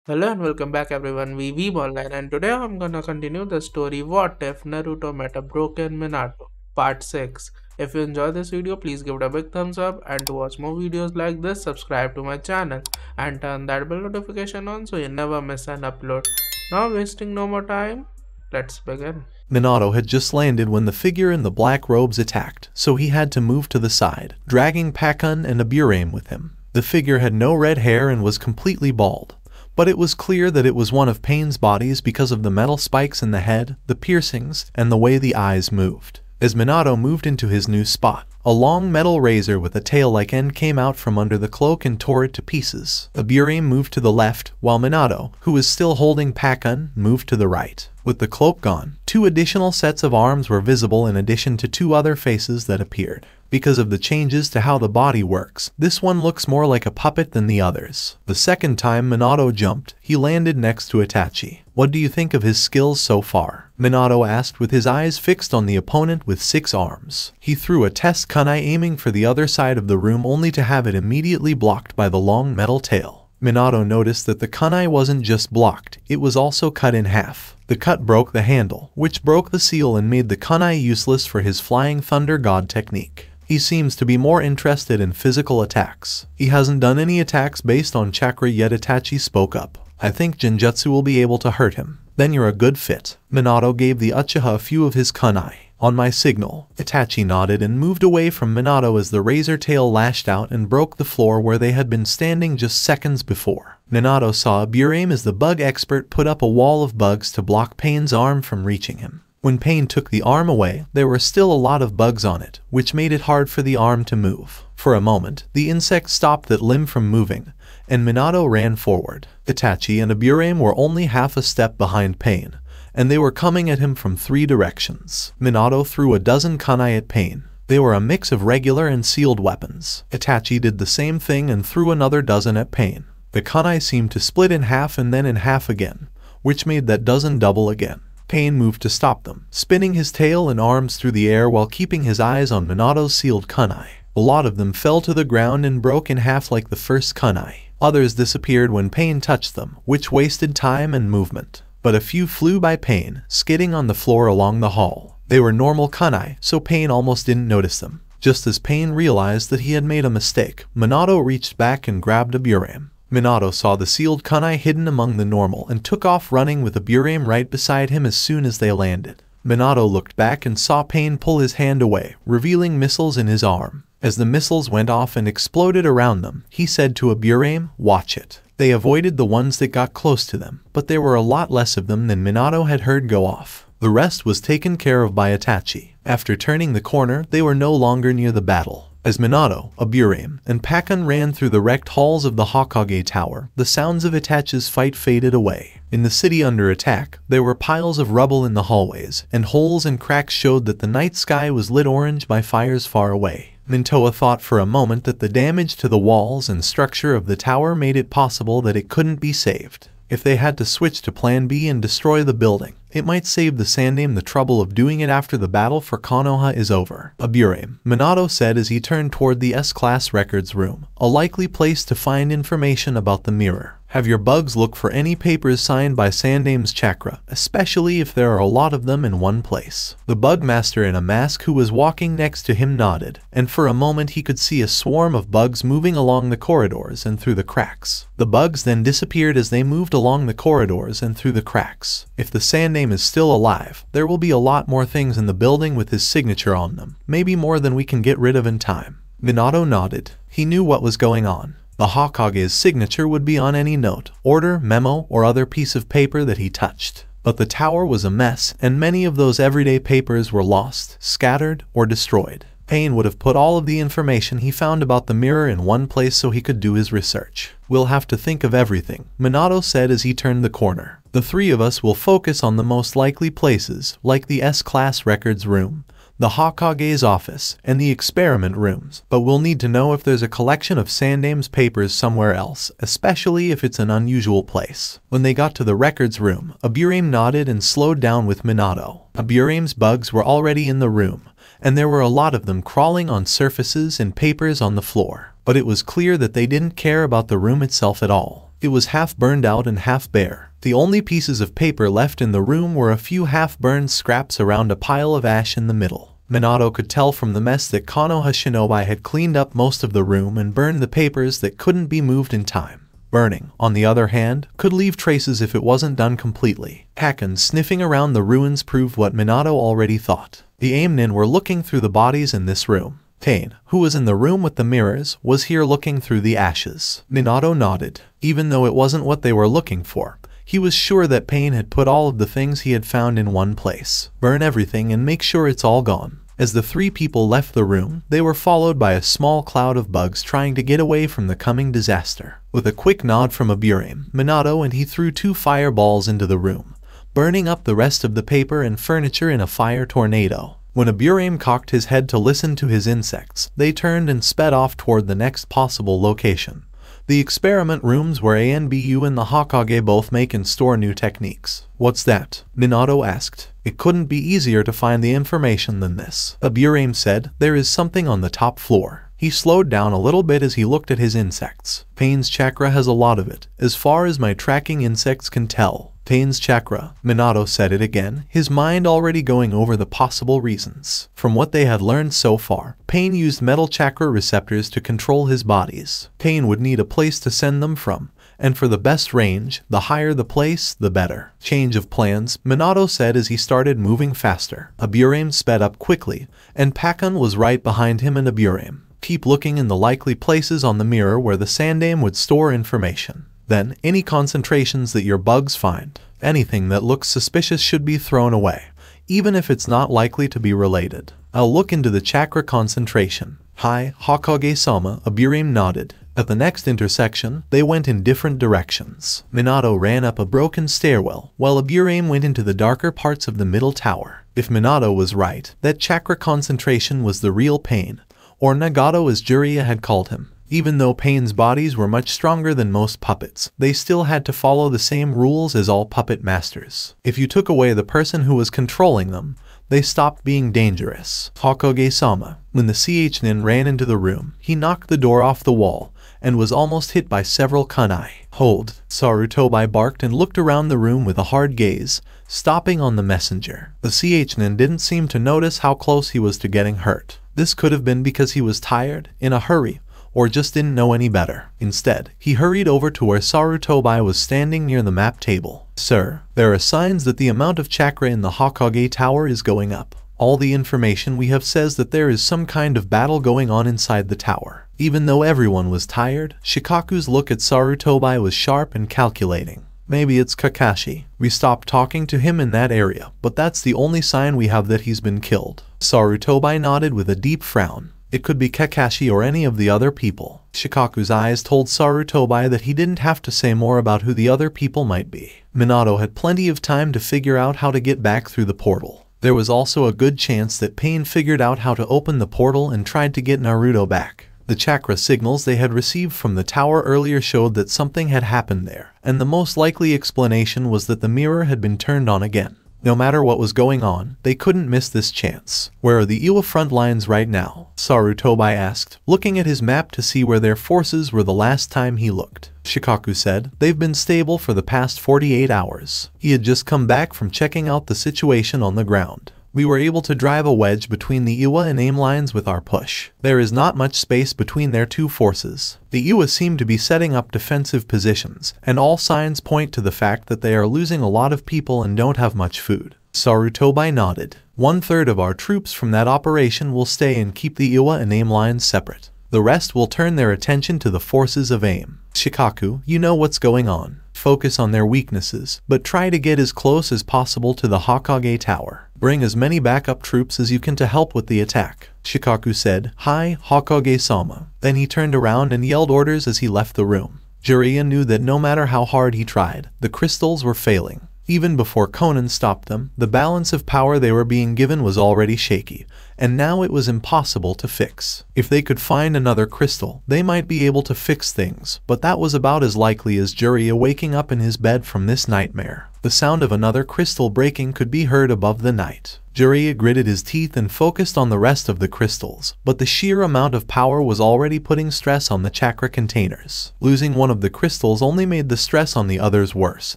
Hello and welcome back everyone, we Weeb Online, and today I'm gonna continue the story What If Naruto Met a Broken Minato, Part 6. If you enjoy this video, please give it a big thumbs up, and to watch more videos like this, subscribe to my channel and turn that bell notification on so you never miss an upload. Now wasting no more time, let's begin. Minato had just landed when the figure in the black robes attacked, so he had to move to the side, dragging Pakun and Aburame with him. The figure had no red hair and was completely bald, but it was clear that it was one of Pain's bodies because of the metal spikes in the head, the piercings, and the way the eyes moved. As Minato moved into his new spot, a long metal razor with a tail-like end came out from under the cloak and tore it to pieces. Aburame moved to the left, while Minato, who was still holding Pakun, moved to the right. With the cloak gone, two additional sets of arms were visible in addition to two other faces that appeared. Because of the changes to how the body works, this one looks more like a puppet than the others. The second time Minato jumped, he landed next to Itachi. "What do you think of his skills so far?" Minato asked with his eyes fixed on the opponent with 6 arms. He threw a test kunai aiming for the other side of the room only to have it immediately blocked by the long metal tail. Minato noticed that the kunai wasn't just blocked, it was also cut in half. The cut broke the handle, which broke the seal and made the kunai useless for his Flying Thunder God technique. He seems to be more interested in physical attacks. He hasn't done any attacks based on chakra yet. Itachi spoke up. "I think Genjutsu will be able to hurt him." "Then you're a good fit." Minato gave the Uchiha a few of his kunai. "On my signal." Itachi nodded and moved away from Minato as the razor tail lashed out and broke the floor where they had been standing just seconds before. Minato saw Aburame as the bug expert put up a wall of bugs to block Pain's arm from reaching him. When Pain took the arm away, there were still a lot of bugs on it, which made it hard for the arm to move. For a moment, the insect stopped that limb from moving, and Minato ran forward. Itachi and Aburame were only half a step behind Pain, and they were coming at him from 3 directions. Minato threw a dozen kunai at Pain. They were a mix of regular and sealed weapons. Itachi did the same thing and threw another dozen at Pain. The kunai seemed to split in half and then in half again, which made that dozen double again. Pain moved to stop them, spinning his tail and arms through the air while keeping his eyes on Minato's sealed kunai. A lot of them fell to the ground and broke in half like the first kunai. Others disappeared when Pain touched them, which wasted time and movement. But a few flew by Pain, skidding on the floor along the hall. They were normal kunai, so Pain almost didn't notice them. Just as Pain realized that he had made a mistake, Minato reached back and grabbed Aburame. Minato saw the sealed kunai hidden among the normal and took off running with Aburame right beside him as soon as they landed. Minato looked back and saw Pain pull his hand away, revealing missiles in his arm. As the missiles went off and exploded around them, he said to Aburame, "Watch it." They avoided the ones that got close to them, but there were a lot less of them than Minato had heard go off. The rest was taken care of by Itachi. After turning the corner, they were no longer near the battle. As Minato, Aburame, and Pakun ran through the wrecked halls of the Hokage Tower, the sounds of Itachi's fight faded away. In the city under attack, there were piles of rubble in the hallways, and holes and cracks showed that the night sky was lit orange by fires far away. Mintoa thought for a moment that the damage to the walls and structure of the tower made it possible that it couldn't be saved. If they had to switch to Plan B and destroy the building, it might save the Sandaime the trouble of doing it after the battle for Konoha is over. Aburame, Minato said as he turned toward the S-Class records room, a likely place to find information about the mirror. Have your bugs look for any papers signed by Sandaime's chakra, especially if there are a lot of them in one place. The bug master in a mask who was walking next to him nodded, and for a moment he could see a swarm of bugs moving along the corridors and through the cracks. The bugs then disappeared as they moved along the corridors and through the cracks. If the Sandaime is still alive, there will be a lot more things in the building with his signature on them, maybe more than we can get rid of in time. Minato nodded. He knew what was going on. The Hokage's signature would be on any note, order, memo, or other piece of paper that he touched. But the tower was a mess, and many of those everyday papers were lost, scattered, or destroyed. Pain would have put all of the information he found about the mirror in one place so he could do his research. "We'll have to think of everything," Minato said as he turned the corner. "The 3 of us will focus on the most likely places, like the S-Class records room, the Hokage's office, and the experiment rooms, but we'll need to know if there's a collection of Sandaime's papers somewhere else, especially if it's an unusual place." When they got to the records room, Aburame nodded and slowed down with Minato. Aburame's bugs were already in the room, and there were a lot of them crawling on surfaces and papers on the floor. But it was clear that they didn't care about the room itself at all. It was half burned out and half bare. The only pieces of paper left in the room were a few half-burned scraps around a pile of ash in the middle. Minato could tell from the mess that Konoha Shinobi had cleaned up most of the room and burned the papers that couldn't be moved in time. Burning, on the other hand, could leave traces if it wasn't done completely. Hakan sniffing around the ruins proved what Minato already thought. The Aimnin were looking through the bodies in this room. Pain, who was in the room with the mirrors, was here looking through the ashes. Minato nodded. Even though it wasn't what they were looking for, he was sure that Pain had put all of the things he had found in one place. Burn everything and make sure it's all gone. As the three people left the room, they were followed by a small cloud of bugs trying to get away from the coming disaster. With a quick nod from Aburame, Minato and he threw 2 fireballs into the room, burning up the rest of the paper and furniture in a fire tornado. When Aburame cocked his head to listen to his insects, they turned and sped off toward the next possible location. The experiment rooms where ANBU and the Hokage both make and store new techniques. What's that? Minato asked. It couldn't be easier to find the information than this. Aburame said, there is something on the top floor. He slowed down a little bit as he looked at his insects. Pain's chakra has a lot of it, as far as my tracking insects can tell. Pain's chakra. Minato said it again, his mind already going over the possible reasons. From what they had learned so far, Pain used metal chakra receptors to control his bodies. Pain would need a place to send them from, and for the best range, the higher the place, the better. Change of plans, Minato said as he started moving faster. Aburame sped up quickly, and Pakun was right behind him and Aburame. Keep looking in the likely places on the mirror where the Sandaime would store information. Then, any concentrations that your bugs find, anything that looks suspicious should be thrown away, even if it's not likely to be related. I'll look into the chakra concentration. Hi, Hokage-sama, Aburame nodded. At the next intersection, they went in different directions. Minato ran up a broken stairwell, while Aburame went into the darker parts of the middle tower. If Minato was right, that chakra concentration was the real Pain, or Nagato as Jiraiya had called him. Even though Pain's bodies were much stronger than most puppets, they still had to follow the same rules as all puppet masters. If you took away the person who was controlling them, they stopped being dangerous. Hokage-sama. When the CH-nin ran into the room, he knocked the door off the wall, and was almost hit by several kunai. Hold. Sarutobi barked and looked around the room with a hard gaze, stopping on the messenger. The CH-nin didn't seem to notice how close he was to getting hurt. This could have been because he was tired, in a hurry, or just didn't know any better. Instead, he hurried over to where Sarutobi was standing near the map table. Sir, there are signs that the amount of chakra in the Hokage Tower is going up. All the information we have says that there is some kind of battle going on inside the tower. Even though everyone was tired, Shikaku's look at Sarutobi was sharp and calculating. Maybe it's Kakashi. We stopped talking to him in that area, but that's the only sign we have that he's been killed. Sarutobi nodded with a deep frown. It could be Kakashi or any of the other people. Shikaku's eyes told Sarutobi that he didn't have to say more about who the other people might be. Minato had plenty of time to figure out how to get back through the portal. There was also a good chance that Pain figured out how to open the portal and tried to get Naruto back. The chakra signals they had received from the tower earlier showed that something had happened there, and the most likely explanation was that the mirror had been turned on again. No matter what was going on, they couldn't miss this chance. Where are the Iwa front lines right now? Sarutobi asked, looking at his map to see where their forces were the last time he looked. Shikaku said, they've been stable for the past 48 hours. He had just come back from checking out the situation on the ground. We were able to drive a wedge between the Iwa and AIM lines with our push. There is not much space between their two forces. The Iwa seem to be setting up defensive positions, and all signs point to the fact that they are losing a lot of people and don't have much food. Sarutobi nodded. 1/3 of our troops from that operation will stay and keep the Iwa and AIM lines separate. The rest will turn their attention to the forces of AIM. Shikaku, you know what's going on. Focus on their weaknesses, but try to get as close as possible to the Hokage Tower. Bring as many backup troops as you can to help with the attack. Shikaku said, Hi, Hokage-sama. Then he turned around and yelled orders as he left the room. Jiraiya knew that no matter how hard he tried, the crystals were failing. Even before Conan stopped them, the balance of power they were being given was already shaky, and now it was impossible to fix. If they could find another crystal, they might be able to fix things, but that was about as likely as Jiraiya waking up in his bed from this nightmare. The sound of another crystal breaking could be heard above the night. Jiraiya gritted his teeth and focused on the rest of the crystals, but the sheer amount of power was already putting stress on the chakra containers. Losing one of the crystals only made the stress on the others worse,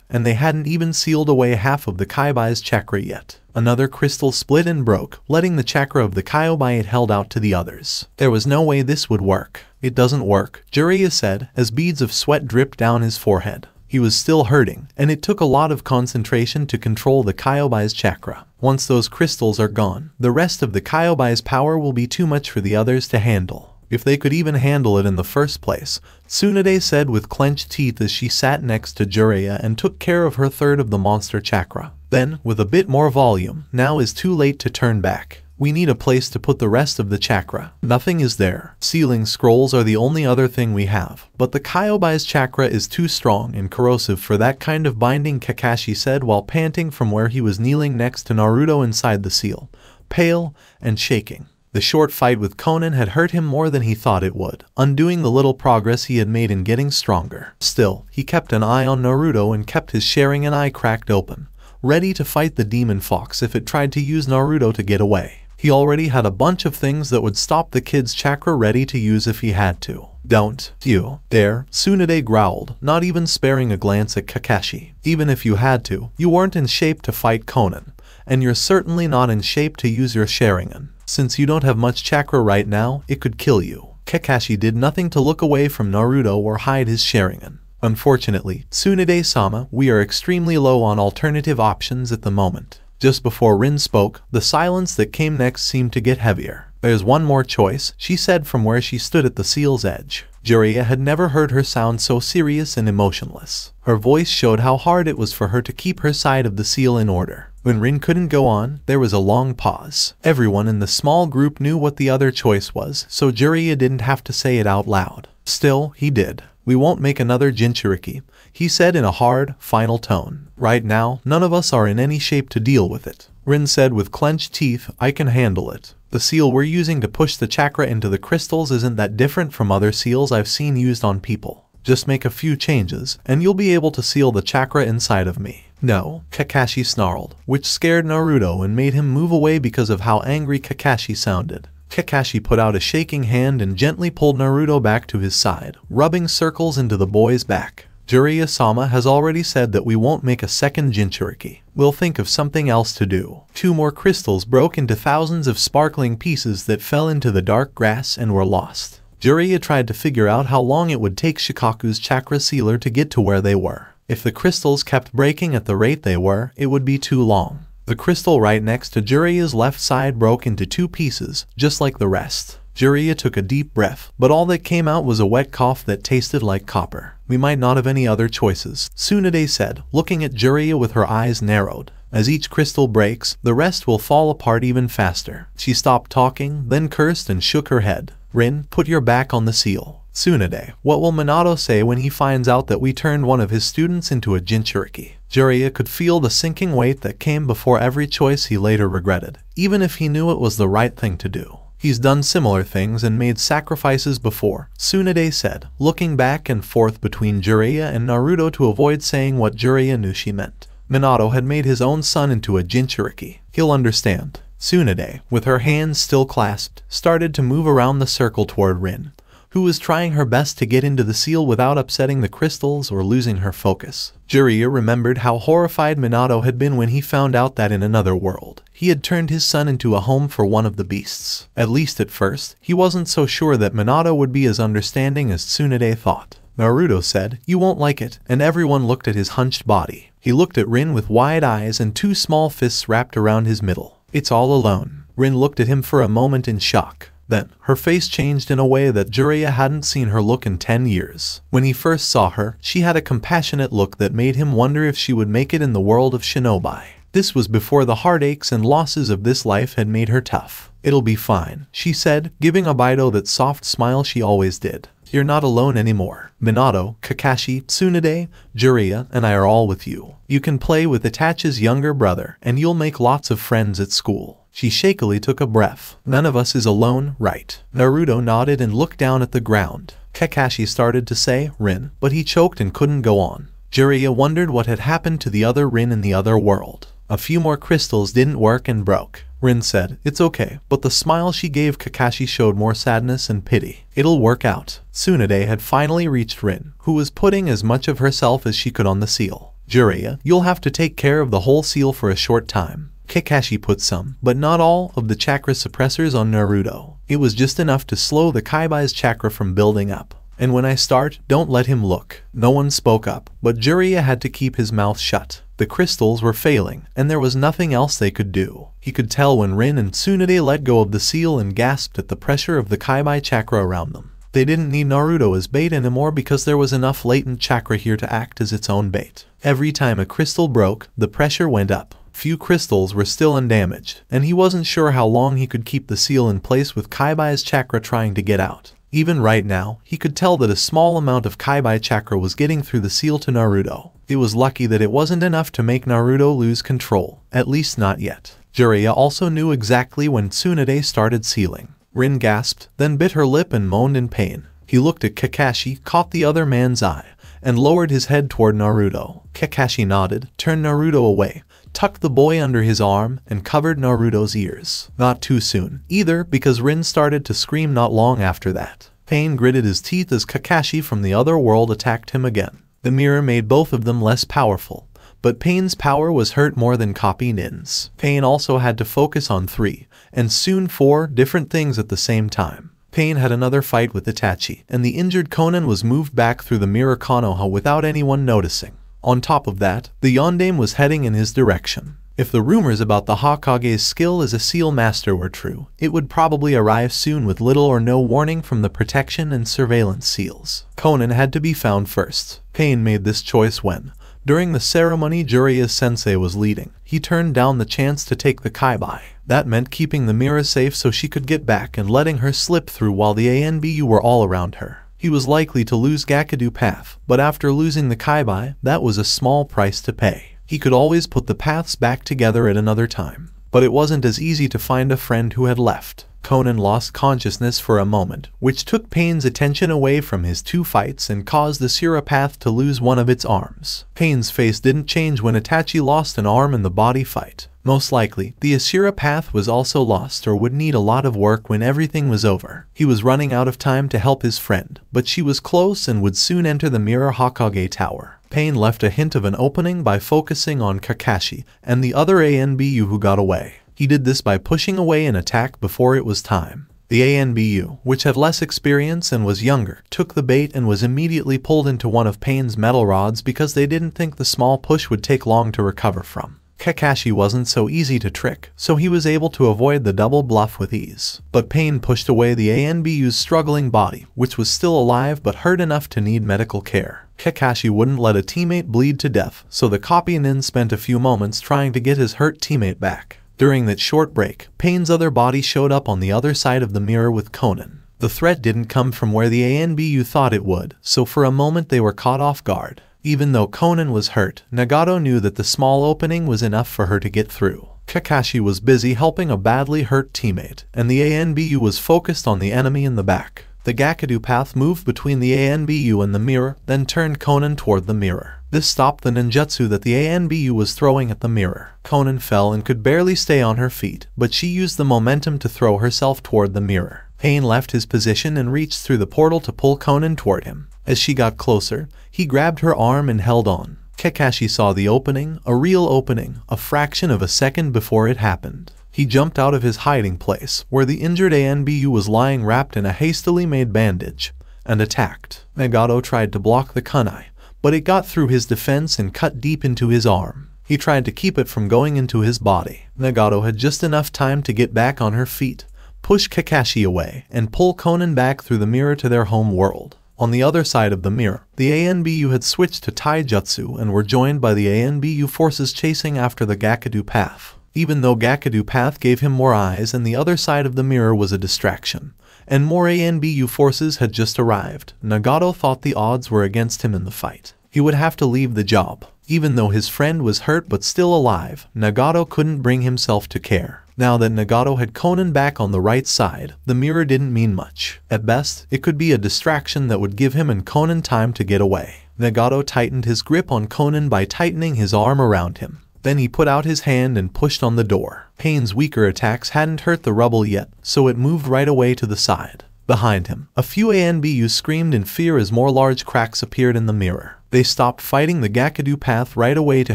and they hadn't even sealed away half of the Kaibai's chakra yet. Another crystal split and broke, letting the chakra of the Kyobai it held out to the others. There was no way this would work. It doesn't work, Jiraiya said, as beads of sweat dripped down his forehead. He was still hurting, and it took a lot of concentration to control the Kyobai's chakra. Once those crystals are gone, the rest of the Kyobai's power will be too much for the others to handle. If they could even handle it in the first place, Tsunade said with clenched teeth as she sat next to Jiraiya and took care of her third of the monster chakra. Then, with a bit more volume, now is too late to turn back. We need a place to put the rest of the chakra. Nothing is there. Sealing scrolls are the only other thing we have. But the Kyobai's chakra is too strong and corrosive for that kind of binding, Kakashi said while panting from where he was kneeling next to Naruto inside the seal, pale and shaking. The short fight with Konan had hurt him more than he thought it would, undoing the little progress he had made in getting stronger. Still, he kept an eye on Naruto and kept his Sharingan eye cracked open, ready to fight the demon fox if it tried to use Naruto to get away. He already had a bunch of things that would stop the kid's chakra ready to use if he had to. Don't you dare, Tsunade growled, not even sparing a glance at Kakashi. Even if you had to, you weren't in shape to fight Konan, and you're certainly not in shape to use your Sharingan. Since you don't have much chakra right now, it could kill you. Kakashi did nothing to look away from Naruto or hide his Sharingan. Unfortunately, Tsunade-sama, we are extremely low on alternative options at the moment. Just before Rin spoke, the silence that came next seemed to get heavier. There's one more choice, she said from where she stood at the seal's edge. Jiraiya had never heard her sound so serious and emotionless. Her voice showed how hard it was for her to keep her side of the seal in order. When Rin couldn't go on, there was a long pause. Everyone in the small group knew what the other choice was, so Jiraiya didn't have to say it out loud. Still, he did. We won't make another Jinchuriki, he said in a hard, final tone. Right now, none of us are in any shape to deal with it. Rin said with clenched teeth, I can handle it. The seal we're using to push the chakra into the crystals isn't that different from other seals I've seen used on people. Just make a few changes, and you'll be able to seal the chakra inside of me. No, Kakashi snarled, which scared Naruto and made him move away because of how angry Kakashi sounded. Kakashi put out a shaking hand and gently pulled Naruto back to his side, rubbing circles into the boy's back. Jiraiya-sama has already said that we won't make a second Jinchuriki. We'll think of something else to do. 2 more crystals broke into thousands of sparkling pieces that fell into the dark grass and were lost. Jiraiya tried to figure out how long it would take Shikaku's chakra sealer to get to where they were. If the crystals kept breaking at the rate they were, it would be too long. The crystal right next to Jiraiya's left side broke into 2 pieces, just like the rest. Jiraiya took a deep breath, but all that came out was a wet cough that tasted like copper. We might not have any other choices, Tsunade said, looking at Jiraiya with her eyes narrowed. As each crystal breaks, the rest will fall apart even faster. She stopped talking, then cursed and shook her head. Rin, put your back on the seal. Tsunade, what will Minato say when he finds out that we turned one of his students into a Jinchuriki? Jiraiya could feel the sinking weight that came before every choice he later regretted, even if he knew it was the right thing to do. He's done similar things and made sacrifices before, Tsunade said, looking back and forth between Jiraiya and Naruto to avoid saying what Jiraiya knew she meant. Minato had made his own son into a Jinchuriki. He'll understand. Tsunade, with her hands still clasped, started to move around the circle toward Rin, who was trying her best to get into the seal without upsetting the crystals or losing her focus. Jiraiya remembered how horrified Minato had been when he found out that in another world, he had turned his son into a home for one of the beasts. At least at first, he wasn't so sure that Minato would be as understanding as Tsunade thought. Naruto said, you won't like it, and everyone looked at his hunched body. He looked at Rin with wide eyes and 2 small fists wrapped around his middle. It's all alone. Rin looked at him for a moment in shock. Then, her face changed in a way that Jiraiya hadn't seen her look in 10 years. When he first saw her, she had a compassionate look that made him wonder if she would make it in the world of shinobi. This was before the heartaches and losses of this life had made her tough. It'll be fine, she said, giving Obaido that soft smile she always did. You're not alone anymore. Minato, Kakashi, Tsunade, Jiraiya, and I are all with you. You can play with Itachi's younger brother, and you'll make lots of friends at school. She shakily took a breath. None of us is alone, right? Naruto nodded and looked down at the ground. Kakashi started to say, Rin, but he choked and couldn't go on. Jiraiya wondered what had happened to the other Rin in the other world. A few more crystals didn't work and broke. Rin said, "It's okay," but the smile she gave Kakashi showed more sadness and pity. "It'll work out." Tsunade had finally reached Rin, who was putting as much of herself as she could on the seal. "Jiraiya, you'll have to take care of the whole seal for a short time." Kakashi put some, but not all, of the chakra suppressors on Naruto. It was just enough to slow the Kaibai's chakra from building up. "And when I start, don't let him look." No one spoke up, but Jiraiya had to keep his mouth shut. The crystals were failing, and there was nothing else they could do. He could tell when Rin and Tsunade let go of the seal and gasped at the pressure of the Kaibai chakra around them. They didn't need Naruto as bait anymore because there was enough latent chakra here to act as its own bait. Every time a crystal broke, the pressure went up. Few crystals were still undamaged, and he wasn't sure how long he could keep the seal in place with Kaibai's chakra trying to get out. Even right now, he could tell that a small amount of Kaibai chakra was getting through the seal to Naruto. It was lucky that it wasn't enough to make Naruto lose control, at least not yet. Jiraiya also knew exactly when Tsunade started sealing. Rin gasped, then bit her lip and moaned in pain. He looked at Kakashi, caught the other man's eye, and lowered his head toward Naruto. Kakashi nodded, turned Naruto away, tucked the boy under his arm, and covered Naruto's ears. Not too soon, either, because Rin started to scream not long after that. Pain gritted his teeth as Kakashi from the other world attacked him again. The mirror made both of them less powerful, but Pain's power was hurt more than Copy Nin's. Pain also had to focus on 3, and soon 4, different things at the same time. Pain had another fight with Itachi, and the injured Konan was moved back through the mirror Konoha without anyone noticing. On top of that, the Yondaime was heading in his direction. If the rumors about the Hokage's skill as a seal master were true, it would probably arrive soon with little or no warning from the protection and surveillance seals. Konan had to be found first. Pain made this choice when, during the ceremony Jiraiya's sensei was leading, he turned down the chance to take the Kaibai. That meant keeping the mirror safe so she could get back and letting her slip through while the ANBU were all around her. He was likely to lose Gakudu Path, but after losing the Kaibai, that was a small price to pay. He could always put the paths back together at another time. But it wasn't as easy to find a friend who had left. Konan lost consciousness for a moment, which took Pain's attention away from his 2 fights and caused the Sura Path to lose one of its arms. Pain's face didn't change when Itachi lost an arm in the body fight. Most likely, the Asura Path was also lost or would need a lot of work when everything was over. He was running out of time to help his friend, but she was close and would soon enter the Mirror Hokage Tower. Pain left a hint of an opening by focusing on Kakashi and the other ANBU who got away. He did this by pushing away an attack before it was time. The ANBU, which had less experience and was younger, took the bait and was immediately pulled into one of Pain's metal rods because they didn't think the small push would take long to recover from. Kakashi wasn't so easy to trick, so he was able to avoid the double bluff with ease. But Pain pushed away the ANBU's struggling body, which was still alive but hurt enough to need medical care. Kakashi wouldn't let a teammate bleed to death, so the Copy Nin spent a few moments trying to get his hurt teammate back. During that short break, Pain's other body showed up on the other side of the mirror with Konan. The threat didn't come from where the ANBU thought it would, so for a moment they were caught off guard. Even though Konan was hurt, Nagato knew that the small opening was enough for her to get through. Kakashi was busy helping a badly hurt teammate, and the ANBU was focused on the enemy in the back. The Gakudu Path moved between the ANBU and the mirror, then turned Konan toward the mirror. This stopped the ninjutsu that the ANBU was throwing at the mirror. Konan fell and could barely stay on her feet, but she used the momentum to throw herself toward the mirror. Pain left his position and reached through the portal to pull Konan toward him. As she got closer, he grabbed her arm and held on. Kakashi saw the opening, a real opening, a fraction of a second before it happened. He jumped out of his hiding place, where the injured ANBU was lying wrapped in a hastily made bandage, and attacked. Nagato tried to block the kunai, but it got through his defense and cut deep into his arm. He tried to keep it from going into his body. Nagato had just enough time to get back on her feet, push Kakashi away, and pull Konan back through the mirror to their home world. On the other side of the mirror, the ANBU had switched to Taijutsu and were joined by the ANBU forces chasing after the Gakudu Path. Even though Gakudu Path gave him more eyes and the other side of the mirror was a distraction, and more ANBU forces had just arrived, Nagato thought the odds were against him in the fight. He would have to leave the job. Even though his friend was hurt but still alive, Nagato couldn't bring himself to care. Now that Nagato had Konan back on the right side, the mirror didn't mean much. At best, it could be a distraction that would give him and Konan time to get away. Nagato tightened his grip on Konan by tightening his arm around him. Then he put out his hand and pushed on the door. Pain's weaker attacks hadn't hurt the rubble yet, so it moved right away to the side. Behind him, a few ANBUs screamed in fear as more large cracks appeared in the mirror. They stopped fighting the Gakudu path right away to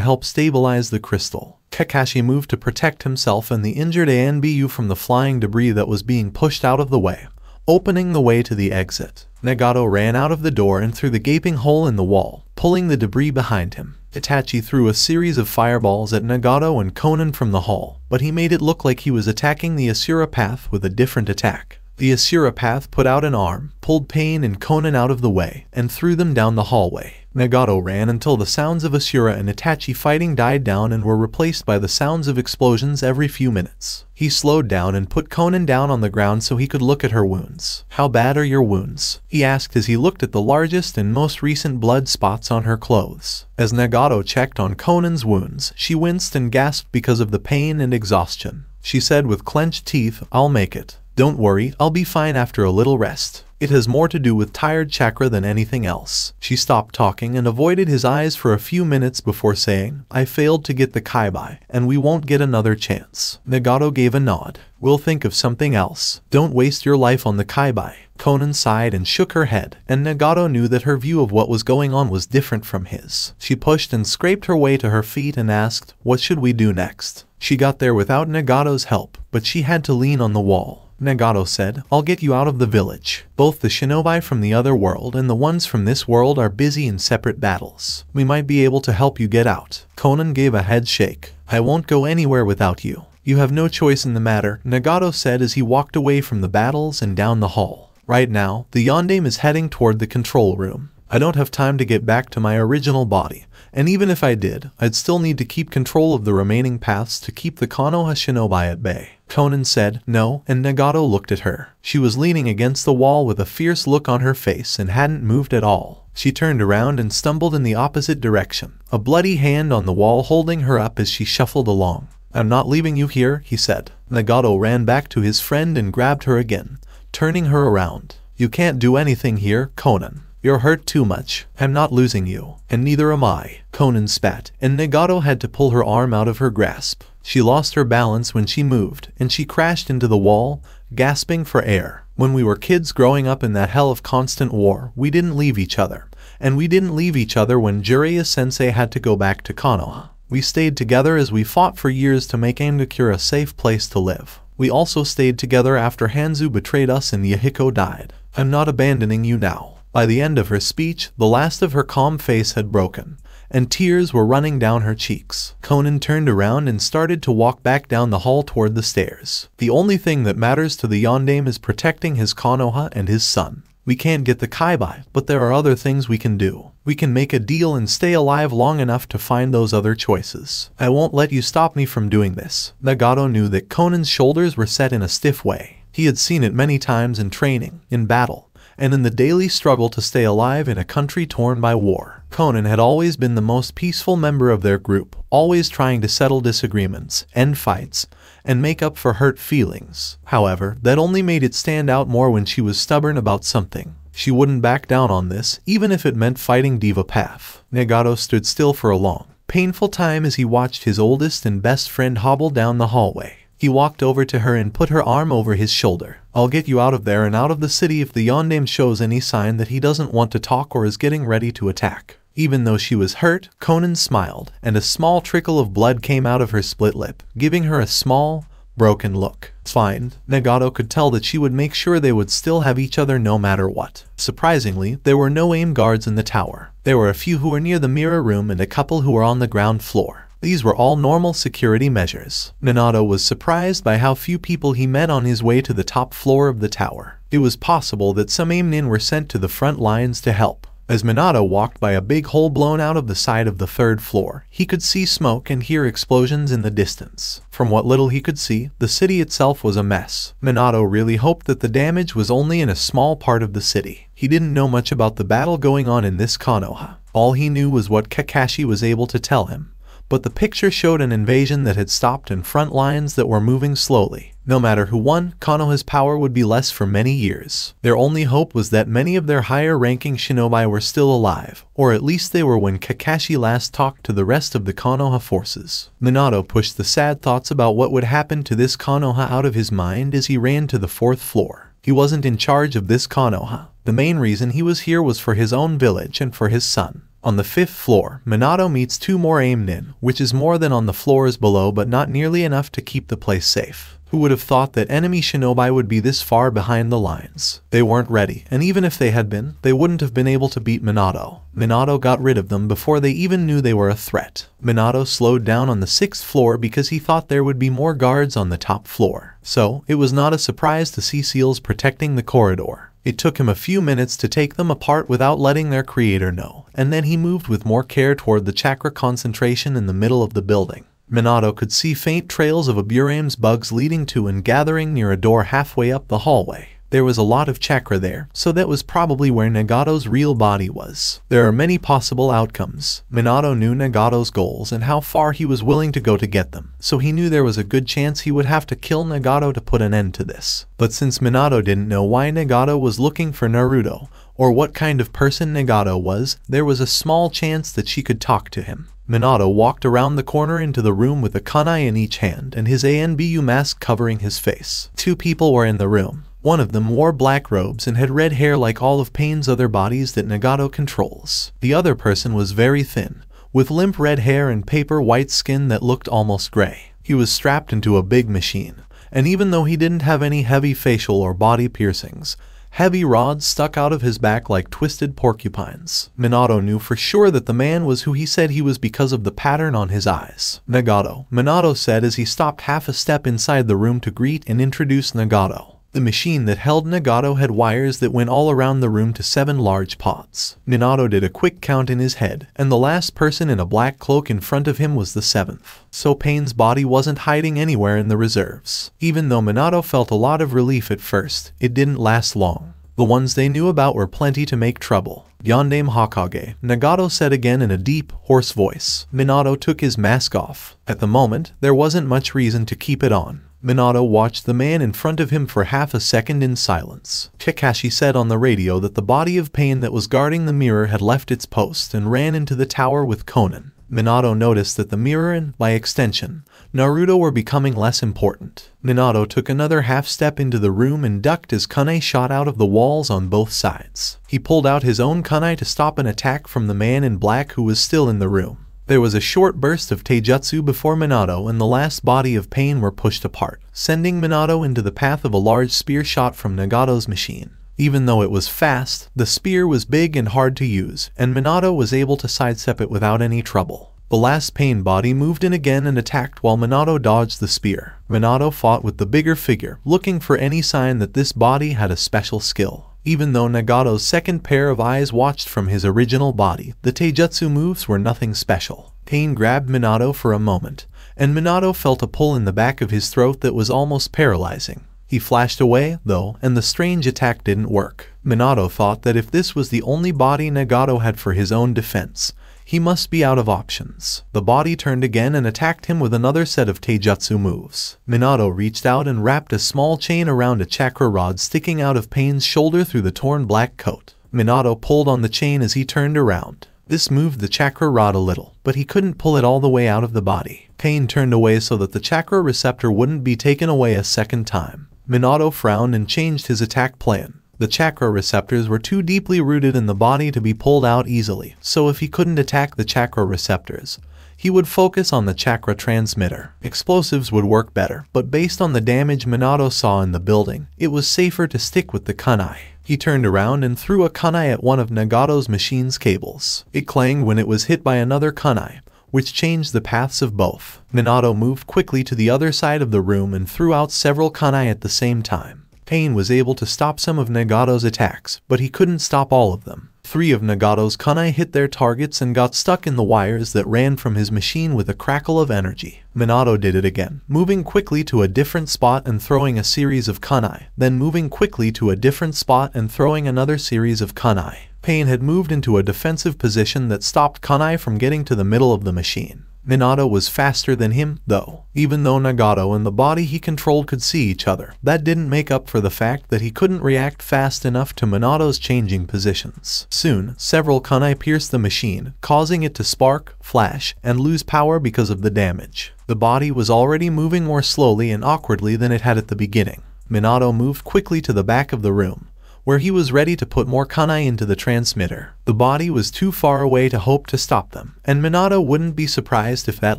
help stabilize the crystal. Kakashi moved to protect himself and the injured ANBU from the flying debris that was being pushed out of the way, opening the way to the exit. Nagato ran out of the door and through the gaping hole in the wall, pulling the debris behind him. Itachi threw a series of fireballs at Nagato and Konan from the hall, but he made it look like he was attacking the Asura path with a different attack. The Asura path put out an arm, pulled Pain and Konan out of the way, and threw them down the hallway. Nagato ran until the sounds of Asura and Itachi fighting died down and were replaced by the sounds of explosions every few minutes. He slowed down and put Konan down on the ground so he could look at her wounds. "How bad are your wounds?" he asked as he looked at the largest and most recent blood spots on her clothes. As Nagato checked on Konan's wounds, she winced and gasped because of the pain and exhaustion. She said with clenched teeth, "I'll make it. Don't worry, I'll be fine after a little rest. It has more to do with tired chakra than anything else." She stopped talking and avoided his eyes for a few minutes before saying, "I failed to get the Kaibai, and we won't get another chance." Nagato gave a nod. "We'll think of something else. Don't waste your life on the Kaibai." Konan sighed and shook her head, and Nagato knew that her view of what was going on was different from his. She pushed and scraped her way to her feet and asked, "What should we do next?" She got there without Nagato's help, but she had to lean on the wall. Nagato said, "I'll get you out of the village. Both the shinobi from the other world and the ones from this world are busy in separate battles. We might be able to help you get out." Konan gave a head shake. "I won't go anywhere without you. You have no choice in the matter," Nagato said as he walked away from the battles and down the hall. "Right now, the Yondaime is heading toward the control room. I don't have time to get back to my original body, and even if I did, I'd still need to keep control of the remaining paths to keep the Konoha shinobi at bay." Konan said, "No," and Nagato looked at her. She was leaning against the wall with a fierce look on her face and hadn't moved at all. She turned around and stumbled in the opposite direction, a bloody hand on the wall holding her up as she shuffled along. "I'm not leaving you here," he said. Nagato ran back to his friend and grabbed her again, turning her around. "You can't do anything here, Konan. You're hurt too much. I'm not losing you, and neither am I." Konan spat, and Nagato had to pull her arm out of her grasp. She lost her balance when she moved, and she crashed into the wall, gasping for air. "When we were kids growing up in that hell of constant war, we didn't leave each other. And we didn't leave each other when Jiraiya-sensei had to go back to Konoha. We stayed together as we fought for years to make Angakura a safe place to live. We also stayed together after Hanzu betrayed us and Yahiko died. I'm not abandoning you now." By the end of her speech, the last of her calm face had broken, and tears were running down her cheeks. Konan turned around and started to walk back down the hall toward the stairs. "The only thing that matters to the Yondaime is protecting his Konoha and his son. We can't get the Kaibai, but there are other things we can do. We can make a deal and stay alive long enough to find those other choices. I won't let you stop me from doing this." Nagato knew that Konan's shoulders were set in a stiff way. He had seen it many times in training, in battle, and in the daily struggle to stay alive in a country torn by war. Konan had always been the most peaceful member of their group, always trying to settle disagreements, end fights, and make up for hurt feelings. However, that only made it stand out more when she was stubborn about something. She wouldn't back down on this, even if it meant fighting Diva Path. Nagato stood still for a long, painful time as he watched his oldest and best friend hobble down the hallway. He walked over to her and put her arm over his shoulder. "I'll get you out of there and out of the city if the Yondaime shows any sign that he doesn't want to talk or is getting ready to attack." Even though she was hurt, Konan smiled, and a small trickle of blood came out of her split lip, giving her a small, broken look. Fine. Nagato could tell that she would make sure they would still have each other no matter what. Surprisingly, there were no aim guards in the tower. There were a few who were near the mirror room and a couple who were on the ground floor. These were all normal security measures. Minato was surprised by how few people he met on his way to the top floor of the tower. It was possible that some aim nin were sent to the front lines to help. As Minato walked by a big hole blown out of the side of the third floor, he could see smoke and hear explosions in the distance. From what little he could see, the city itself was a mess. Minato really hoped that the damage was only in a small part of the city. He didn't know much about the battle going on in this Konoha. All he knew was what Kakashi was able to tell him. but the picture showed an invasion that had stopped and front lines that were moving slowly. No matter who won, Konoha's power would be less for many years. Their only hope was that many of their higher-ranking shinobi were still alive, or at least they were when Kakashi last talked to the rest of the Konoha forces. Minato pushed the sad thoughts about what would happen to this Konoha out of his mind as he ran to the 4th floor. He wasn't in charge of this Konoha. The main reason he was here was for his own village and for his son. On the 5th floor, Minato meets 2 more Aim-nin, which is more than on the floors below but not nearly enough to keep the place safe. Who would have thought that enemy shinobi would be this far behind the lines? They weren't ready, and even if they had been, they wouldn't have been able to beat Minato. Minato got rid of them before they even knew they were a threat. Minato slowed down on the 6th floor because he thought there would be more guards on the top floor. So, it was not a surprise to see seals protecting the corridor. It took him a few minutes to take them apart without letting their creator know, and then he moved with more care toward the chakra concentration in the middle of the building. Minato could see faint trails of Aburame's bugs leading to and gathering near a door halfway up the hallway. There was a lot of chakra there, so that was probably where Nagato's real body was. There are many possible outcomes. Minato knew Nagato's goals and how far he was willing to go to get them, so he knew there was a good chance he would have to kill Nagato to put an end to this. But since Minato didn't know why Nagato was looking for Naruto, or what kind of person Nagato was, there was a small chance that she could talk to him. Minato walked around the corner into the room with a kunai in each hand and his ANBU mask covering his face. 2 people were in the room. One of them wore black robes and had red hair like all of Pain's other bodies that Nagato controls. The other person was very thin, with limp red hair and paper white skin that looked almost gray. He was strapped into a big machine, and even though he didn't have any heavy facial or body piercings, heavy rods stuck out of his back like twisted porcupines. Minato knew for sure that the man was who he said he was because of the pattern on his eyes. Minato said as he stopped half a step inside the room to greet and introduce Nagato. The machine that held Nagato had wires that went all around the room to 7 large pods. Minato did a quick count in his head, and the last person in a black cloak in front of him was the 7th. So Pain's body wasn't hiding anywhere in the reserves. Even though Minato felt a lot of relief at first, it didn't last long. The ones they knew about were plenty to make trouble. Yondaime Hokage, Nagato said again in a deep, hoarse voice. Minato took his mask off. At the moment, there wasn't much reason to keep it on. Minato watched the man in front of him for half a second in silence. Kakashi said on the radio that the body of Pain that was guarding the mirror had left its post and ran into the tower with Konan. Minato noticed that the mirror and, by extension, Naruto were becoming less important. Minato took another half step into the room and ducked as kunai shot out of the walls on both sides. He pulled out his own kunai to stop an attack from the man in black who was still in the room. There was a short burst of taijutsu before Minato and the last body of Pain were pushed apart, sending Minato into the path of a large spear shot from Nagato's machine. Even though it was fast, the spear was big and hard to use, and Minato was able to sidestep it without any trouble. The last Pain body moved in again and attacked while Minato dodged the spear. Minato fought with the bigger figure, looking for any sign that this body had a special skill. Even though Nagato's second pair of eyes watched from his original body, the taijutsu moves were nothing special. Pain grabbed Minato for a moment, and Minato felt a pull in the back of his throat that was almost paralyzing. He flashed away, though, and the strange attack didn't work. Minato thought that if this was the only body Nagato had for his own defense, he must be out of options. The body turned again and attacked him with another set of taijutsu moves. Minato reached out and wrapped a small chain around a chakra rod sticking out of Pain's shoulder through the torn black coat. Minato pulled on the chain as he turned around. This moved the chakra rod a little, but he couldn't pull it all the way out of the body. Pain turned away so that the chakra receptor wouldn't be taken away a second time. Minato frowned and changed his attack plan. The chakra receptors were too deeply rooted in the body to be pulled out easily, so if he couldn't attack the chakra receptors, he would focus on the chakra transmitter. Explosives would work better, but based on the damage Minato saw in the building, it was safer to stick with the kunai. He turned around and threw a kunai at one of Nagato's machine's cables. It clanged when it was hit by another kunai, which changed the paths of both. Minato moved quickly to the other side of the room and threw out several kunai at the same time. Pain was able to stop some of Nagato's attacks, but he couldn't stop all of them. 3 of Nagato's kunai hit their targets and got stuck in the wires that ran from his machine with a crackle of energy. Minato did it again, moving quickly to a different spot and throwing a series of kunai, then moving quickly to a different spot and throwing another series of kunai. Pain had moved into a defensive position that stopped kunai from getting to the middle of the machine. Minato was faster than him, though. Even though Nagato and the body he controlled could see each other, that didn't make up for the fact that he couldn't react fast enough to Minato's changing positions. Soon, several kunai pierced the machine, causing it to spark, flash, and lose power because of the damage. The body was already moving more slowly and awkwardly than it had at the beginning. Minato moved quickly to the back of the room, where he was ready to put more kunai into the transmitter. The body was too far away to hope to stop them, and Minato wouldn't be surprised if that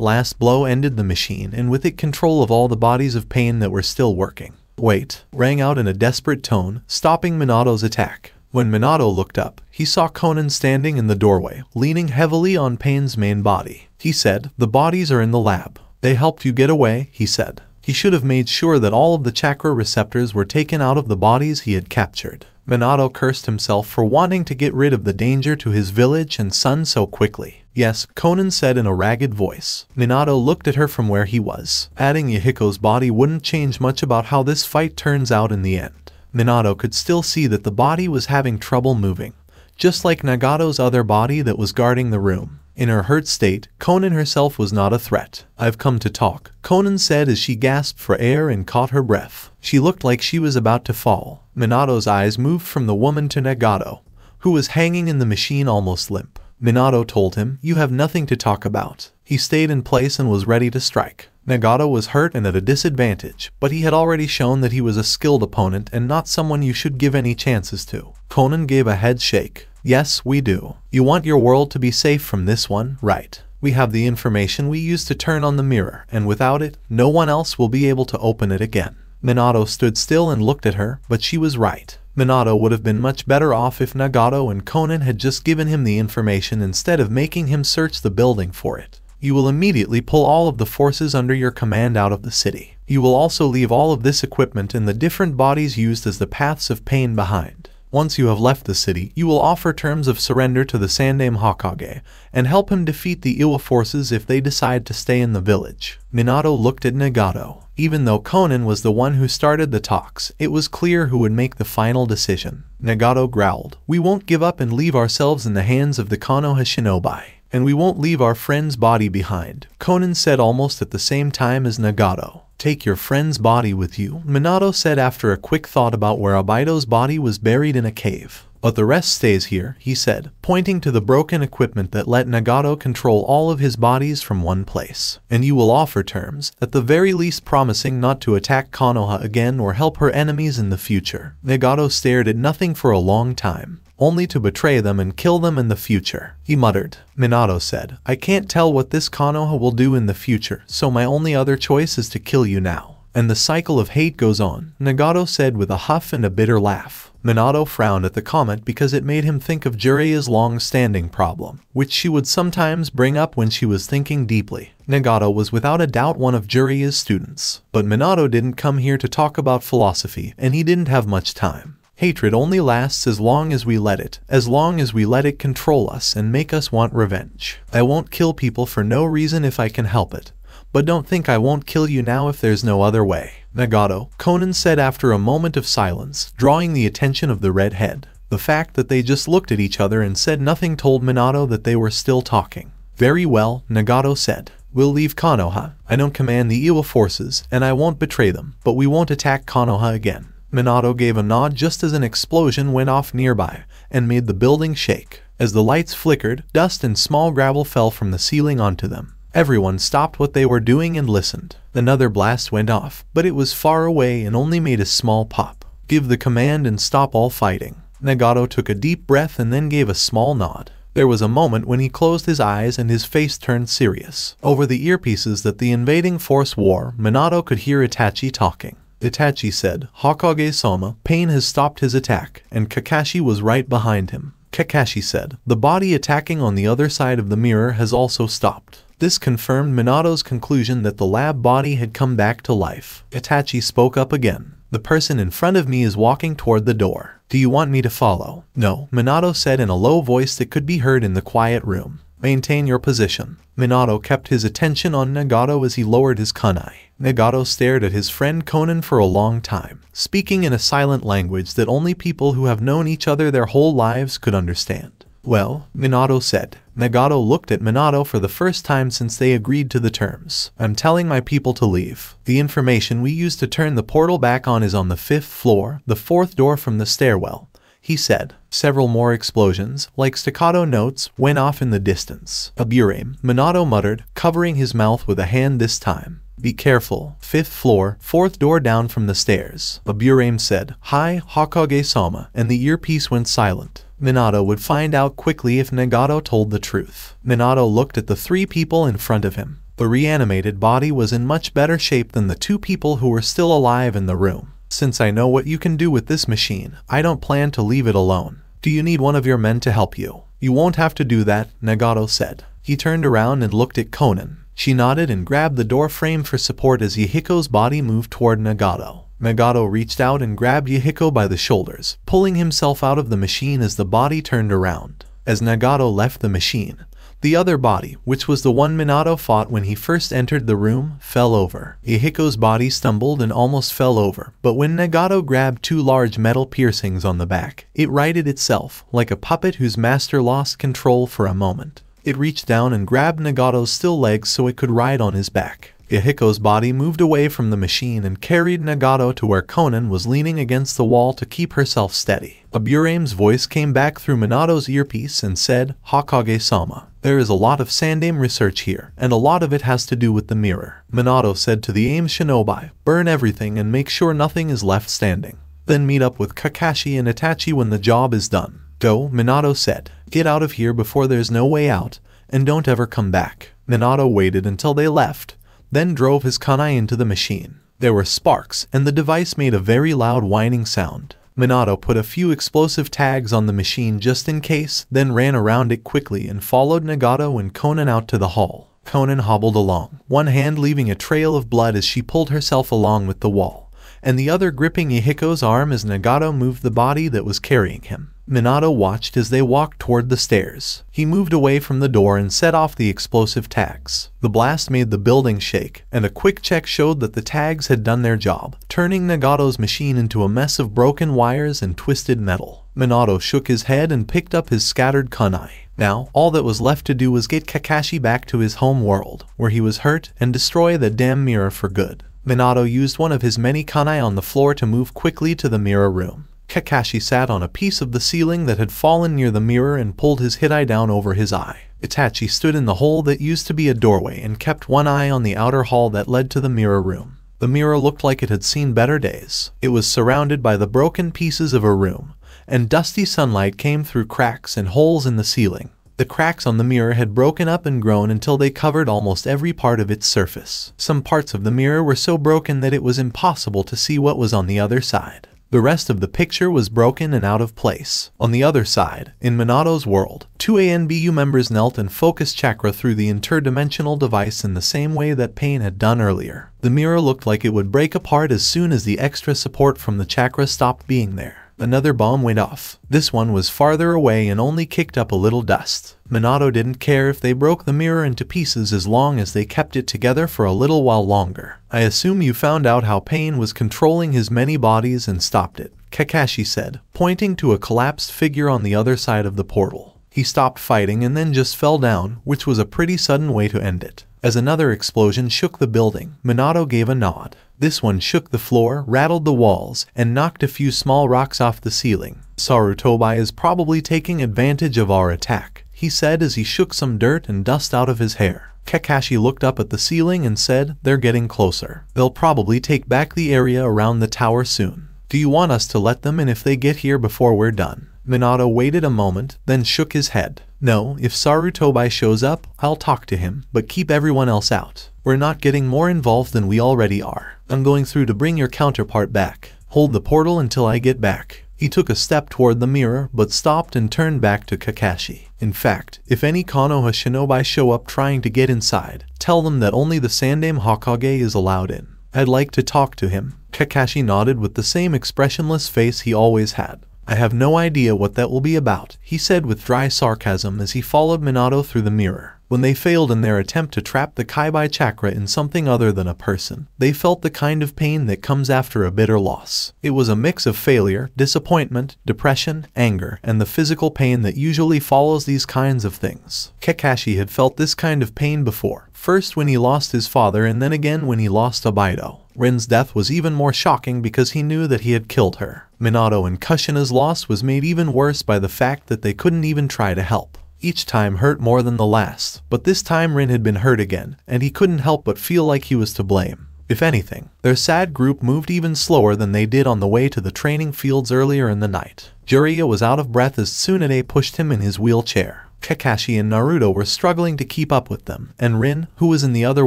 last blow ended the machine and with it control of all the bodies of pain that were still working. "Wait," rang out in a desperate tone, stopping Minato's attack. When Minato looked up, he saw Konan standing in the doorway, leaning heavily on Pain's main body. He said, "The bodies are in the lab. They helped you get away," he said. He should have made sure that all of the chakra receptors were taken out of the bodies he had captured. Minato cursed himself for wanting to get rid of the danger to his village and son so quickly. "Yes," Konan said in a ragged voice. Minato looked at her from where he was. Adding Yahiko's body wouldn't change much about how this fight turns out in the end. Minato could still see that the body was having trouble moving, just like Nagato's other body that was guarding the room. In her hurt state, Konan herself was not a threat. "I've come to talk," Konan said as she gasped for air and caught her breath. She looked like she was about to fall. Minato's eyes moved from the woman to Nagato, who was hanging in the machine almost limp. Minato told him, "You have nothing to talk about." He stayed in place and was ready to strike. Nagato was hurt and at a disadvantage, but he had already shown that he was a skilled opponent and not someone you should give any chances to. Konan gave a head shake. "Yes, we do. You want your world to be safe from this one, right? We have the information we used to turn on the mirror, and without it, no one else will be able to open it again." Minato stood still and looked at her, but she was right. Minato would have been much better off if Nagato and Konan had just given him the information instead of making him search the building for it. "You will immediately pull all of the forces under your command out of the city. You will also leave all of this equipment and the different bodies used as the paths of pain behind. Once you have left the city, you will offer terms of surrender to the Sandaime Hokage, and help him defeat the Iwa forces if they decide to stay in the village." Minato looked at Nagato. Even though Konan was the one who started the talks, it was clear who would make the final decision. Nagato growled, "We won't give up and leave ourselves in the hands of the Konoha shinobi. And we won't leave our friend's body behind," Konan said almost at the same time as Nagato. "Take your friend's body with you," Minato said after a quick thought about where Obito's body was buried in a cave. "But the rest stays here," he said, pointing to the broken equipment that let Nagato control all of his bodies from one place. "And you will offer terms, at the very least promising not to attack Konoha again or help her enemies in the future." Nagato stared at nothing for a long time, only to betray them and kill them in the future. He muttered. Minato said, "I can't tell what this Konoha will do in the future, so my only other choice is to kill you now. And the cycle of hate goes on," Nagato said with a huff and a bitter laugh. Minato frowned at the comment because it made him think of Jiraiya's long-standing problem, which she would sometimes bring up when she was thinking deeply. Nagato was without a doubt one of Jiraiya's students. But Minato didn't come here to talk about philosophy, and he didn't have much time. Hatred only lasts as long as we let it control us and make us want revenge. I won't kill people for no reason if I can help it. But don't think I won't kill you now if there's no other way. Nagato, Konan said after a moment of silence, drawing the attention of the redhead. The fact that they just looked at each other and said nothing told Minato that they were still talking. "Very well," Nagato said. "We'll leave Konoha. I don't command the Iwa forces, and I won't betray them, but we won't attack Konoha again." Minato gave a nod just as an explosion went off nearby, and made the building shake. As the lights flickered, dust and small gravel fell from the ceiling onto them. Everyone stopped what they were doing and listened. Another blast went off, but it was far away and only made a small pop. "Give the command and stop all fighting." Nagato took a deep breath and then gave a small nod. There was a moment when he closed his eyes and his face turned serious. Over the earpieces that the invading force wore, Minato could hear Itachi talking. Itachi said, "Hokage-sama, Pain has stopped his attack, and Kakashi was right behind him." Kakashi said, "The body attacking on the other side of the mirror has also stopped." This confirmed Minato's conclusion that the lab body had come back to life. Itachi spoke up again. "The person in front of me is walking toward the door. Do you want me to follow?" "No," Minato said in a low voice that could be heard in the quiet room. "Maintain your position." Minato kept his attention on Nagato as he lowered his kunai. Nagato stared at his friend Konan for a long time, speaking in a silent language that only people who have known each other their whole lives could understand. Well, Minato said. Nagato looked at Minato for the first time since they agreed to the terms. I'm telling my people to leave. The information we used to turn the portal back on is on the 5th floor, the 4th door from the stairwell, he said. Several more explosions, like staccato notes, went off in the distance. Aburame, Minato muttered, covering his mouth with a hand this time. Be careful. 5th floor, 4th door down from the stairs. Aburame said, Hi, Hokage-sama, and the earpiece went silent. Minato would find out quickly if Nagato told the truth. Minato looked at the 3 people in front of him. The reanimated body was in much better shape than the 2 people who were still alive in the room. Since I know what you can do with this machine, I don't plan to leave it alone. Do you need one of your men to help you? You won't have to do that, Nagato said. He turned around and looked at Konan. She nodded and grabbed the door frame for support as Yahiko's body moved toward Nagato. Nagato reached out and grabbed Yahiko by the shoulders, pulling himself out of the machine as the body turned around. As Nagato left the machine, the other body, which was the one Minato fought when he first entered the room, fell over. Yahiko's body stumbled and almost fell over, but when Nagato grabbed 2 large metal piercings on the back, it righted itself, like a puppet whose master lost control for a moment. It reached down and grabbed Nagato's still legs so it could ride on his back. Yahiko's body moved away from the machine and carried Nagato to where Konan was leaning against the wall to keep herself steady. Aburame's voice came back through Minato's earpiece and said, Hokage-sama, there is a lot of Sandaime research here, and a lot of it has to do with the mirror. Minato said to the AIM shinobi, burn everything and make sure nothing is left standing. Then meet up with Kakashi and Itachi when the job is done. Go, Minato said. Get out of here before there's no way out, and don't ever come back. Minato waited until they left, then drove his kunai into the machine. There were sparks, and the device made a very loud whining sound. Minato put a few explosive tags on the machine just in case, then ran around it quickly and followed Nagato and Konan out to the hall. Konan hobbled along, one hand leaving a trail of blood as she pulled herself along with the wall, and the other gripping Yahiko's arm as Nagato moved the body that was carrying him. Minato watched as they walked toward the stairs. He moved away from the door and set off the explosive tags. The blast made the building shake, and a quick check showed that the tags had done their job, turning Nagato's machine into a mess of broken wires and twisted metal. Minato shook his head and picked up his scattered kunai. Now, all that was left to do was get Kakashi back to his home world, where he was hurt, and destroy the damn mirror for good. Minato used one of his many kunai on the floor to move quickly to the mirror room. Kakashi sat on a piece of the ceiling that had fallen near the mirror and pulled his hitai down over his eye. Itachi stood in the hole that used to be a doorway and kept one eye on the outer hall that led to the mirror room. The mirror looked like it had seen better days. It was surrounded by the broken pieces of a room, and dusty sunlight came through cracks and holes in the ceiling. The cracks on the mirror had broken up and grown until they covered almost every part of its surface. Some parts of the mirror were so broken that it was impossible to see what was on the other side. The rest of the picture was broken and out of place. On the other side, in Minato's world, 2 ANBU members knelt and focused chakra through the interdimensional device in the same way that Pain had done earlier. The mirror looked like it would break apart as soon as the extra support from the chakra stopped being there. Another bomb went off. This one was farther away and only kicked up a little dust. Minato didn't care if they broke the mirror into pieces as long as they kept it together for a little while longer. I assume you found out how Pain was controlling his many bodies and stopped it, Kakashi said, pointing to a collapsed figure on the other side of the portal. He stopped fighting and then just fell down, which was a pretty sudden way to end it. As another explosion shook the building, Minato gave a nod. This one shook the floor, rattled the walls, and knocked a few small rocks off the ceiling. Sarutobi is probably taking advantage of our attack, he said as he shook some dirt and dust out of his hair. Kakashi looked up at the ceiling and said, they're getting closer. They'll probably take back the area around the tower soon. Do you want us to let them in if they get here before we're done? Minato waited a moment, then shook his head. No, if Sarutobi shows up, I'll talk to him, but keep everyone else out. We're not getting more involved than we already are. I'm going through to bring your counterpart back. Hold the portal until I get back. He took a step toward the mirror, but stopped and turned back to Kakashi. In fact, if any Konoha shinobi show up trying to get inside, tell them that only the Sandaime Hokage is allowed in. I'd like to talk to him. Kakashi nodded with the same expressionless face he always had. I have no idea what that will be about, he said with dry sarcasm as he followed Minato through the mirror. When they failed in their attempt to trap the Kaibai chakra in something other than a person, they felt the kind of pain that comes after a bitter loss. It was a mix of failure, disappointment, depression, anger, and the physical pain that usually follows these kinds of things. Kakashi had felt this kind of pain before, first when he lost his father and then again when he lost Obaido. Rin's death was even more shocking because he knew that he had killed her. Minato and Kushina's loss was made even worse by the fact that they couldn't even try to help. Each time hurt more than the last, but this time Rin had been hurt again, and he couldn't help but feel like he was to blame. If anything, their sad group moved even slower than they did on the way to the training fields earlier in the night. Jiraiya was out of breath as Tsunade pushed him in his wheelchair. Kakashi and Naruto were struggling to keep up with them, and Rin, who was in the other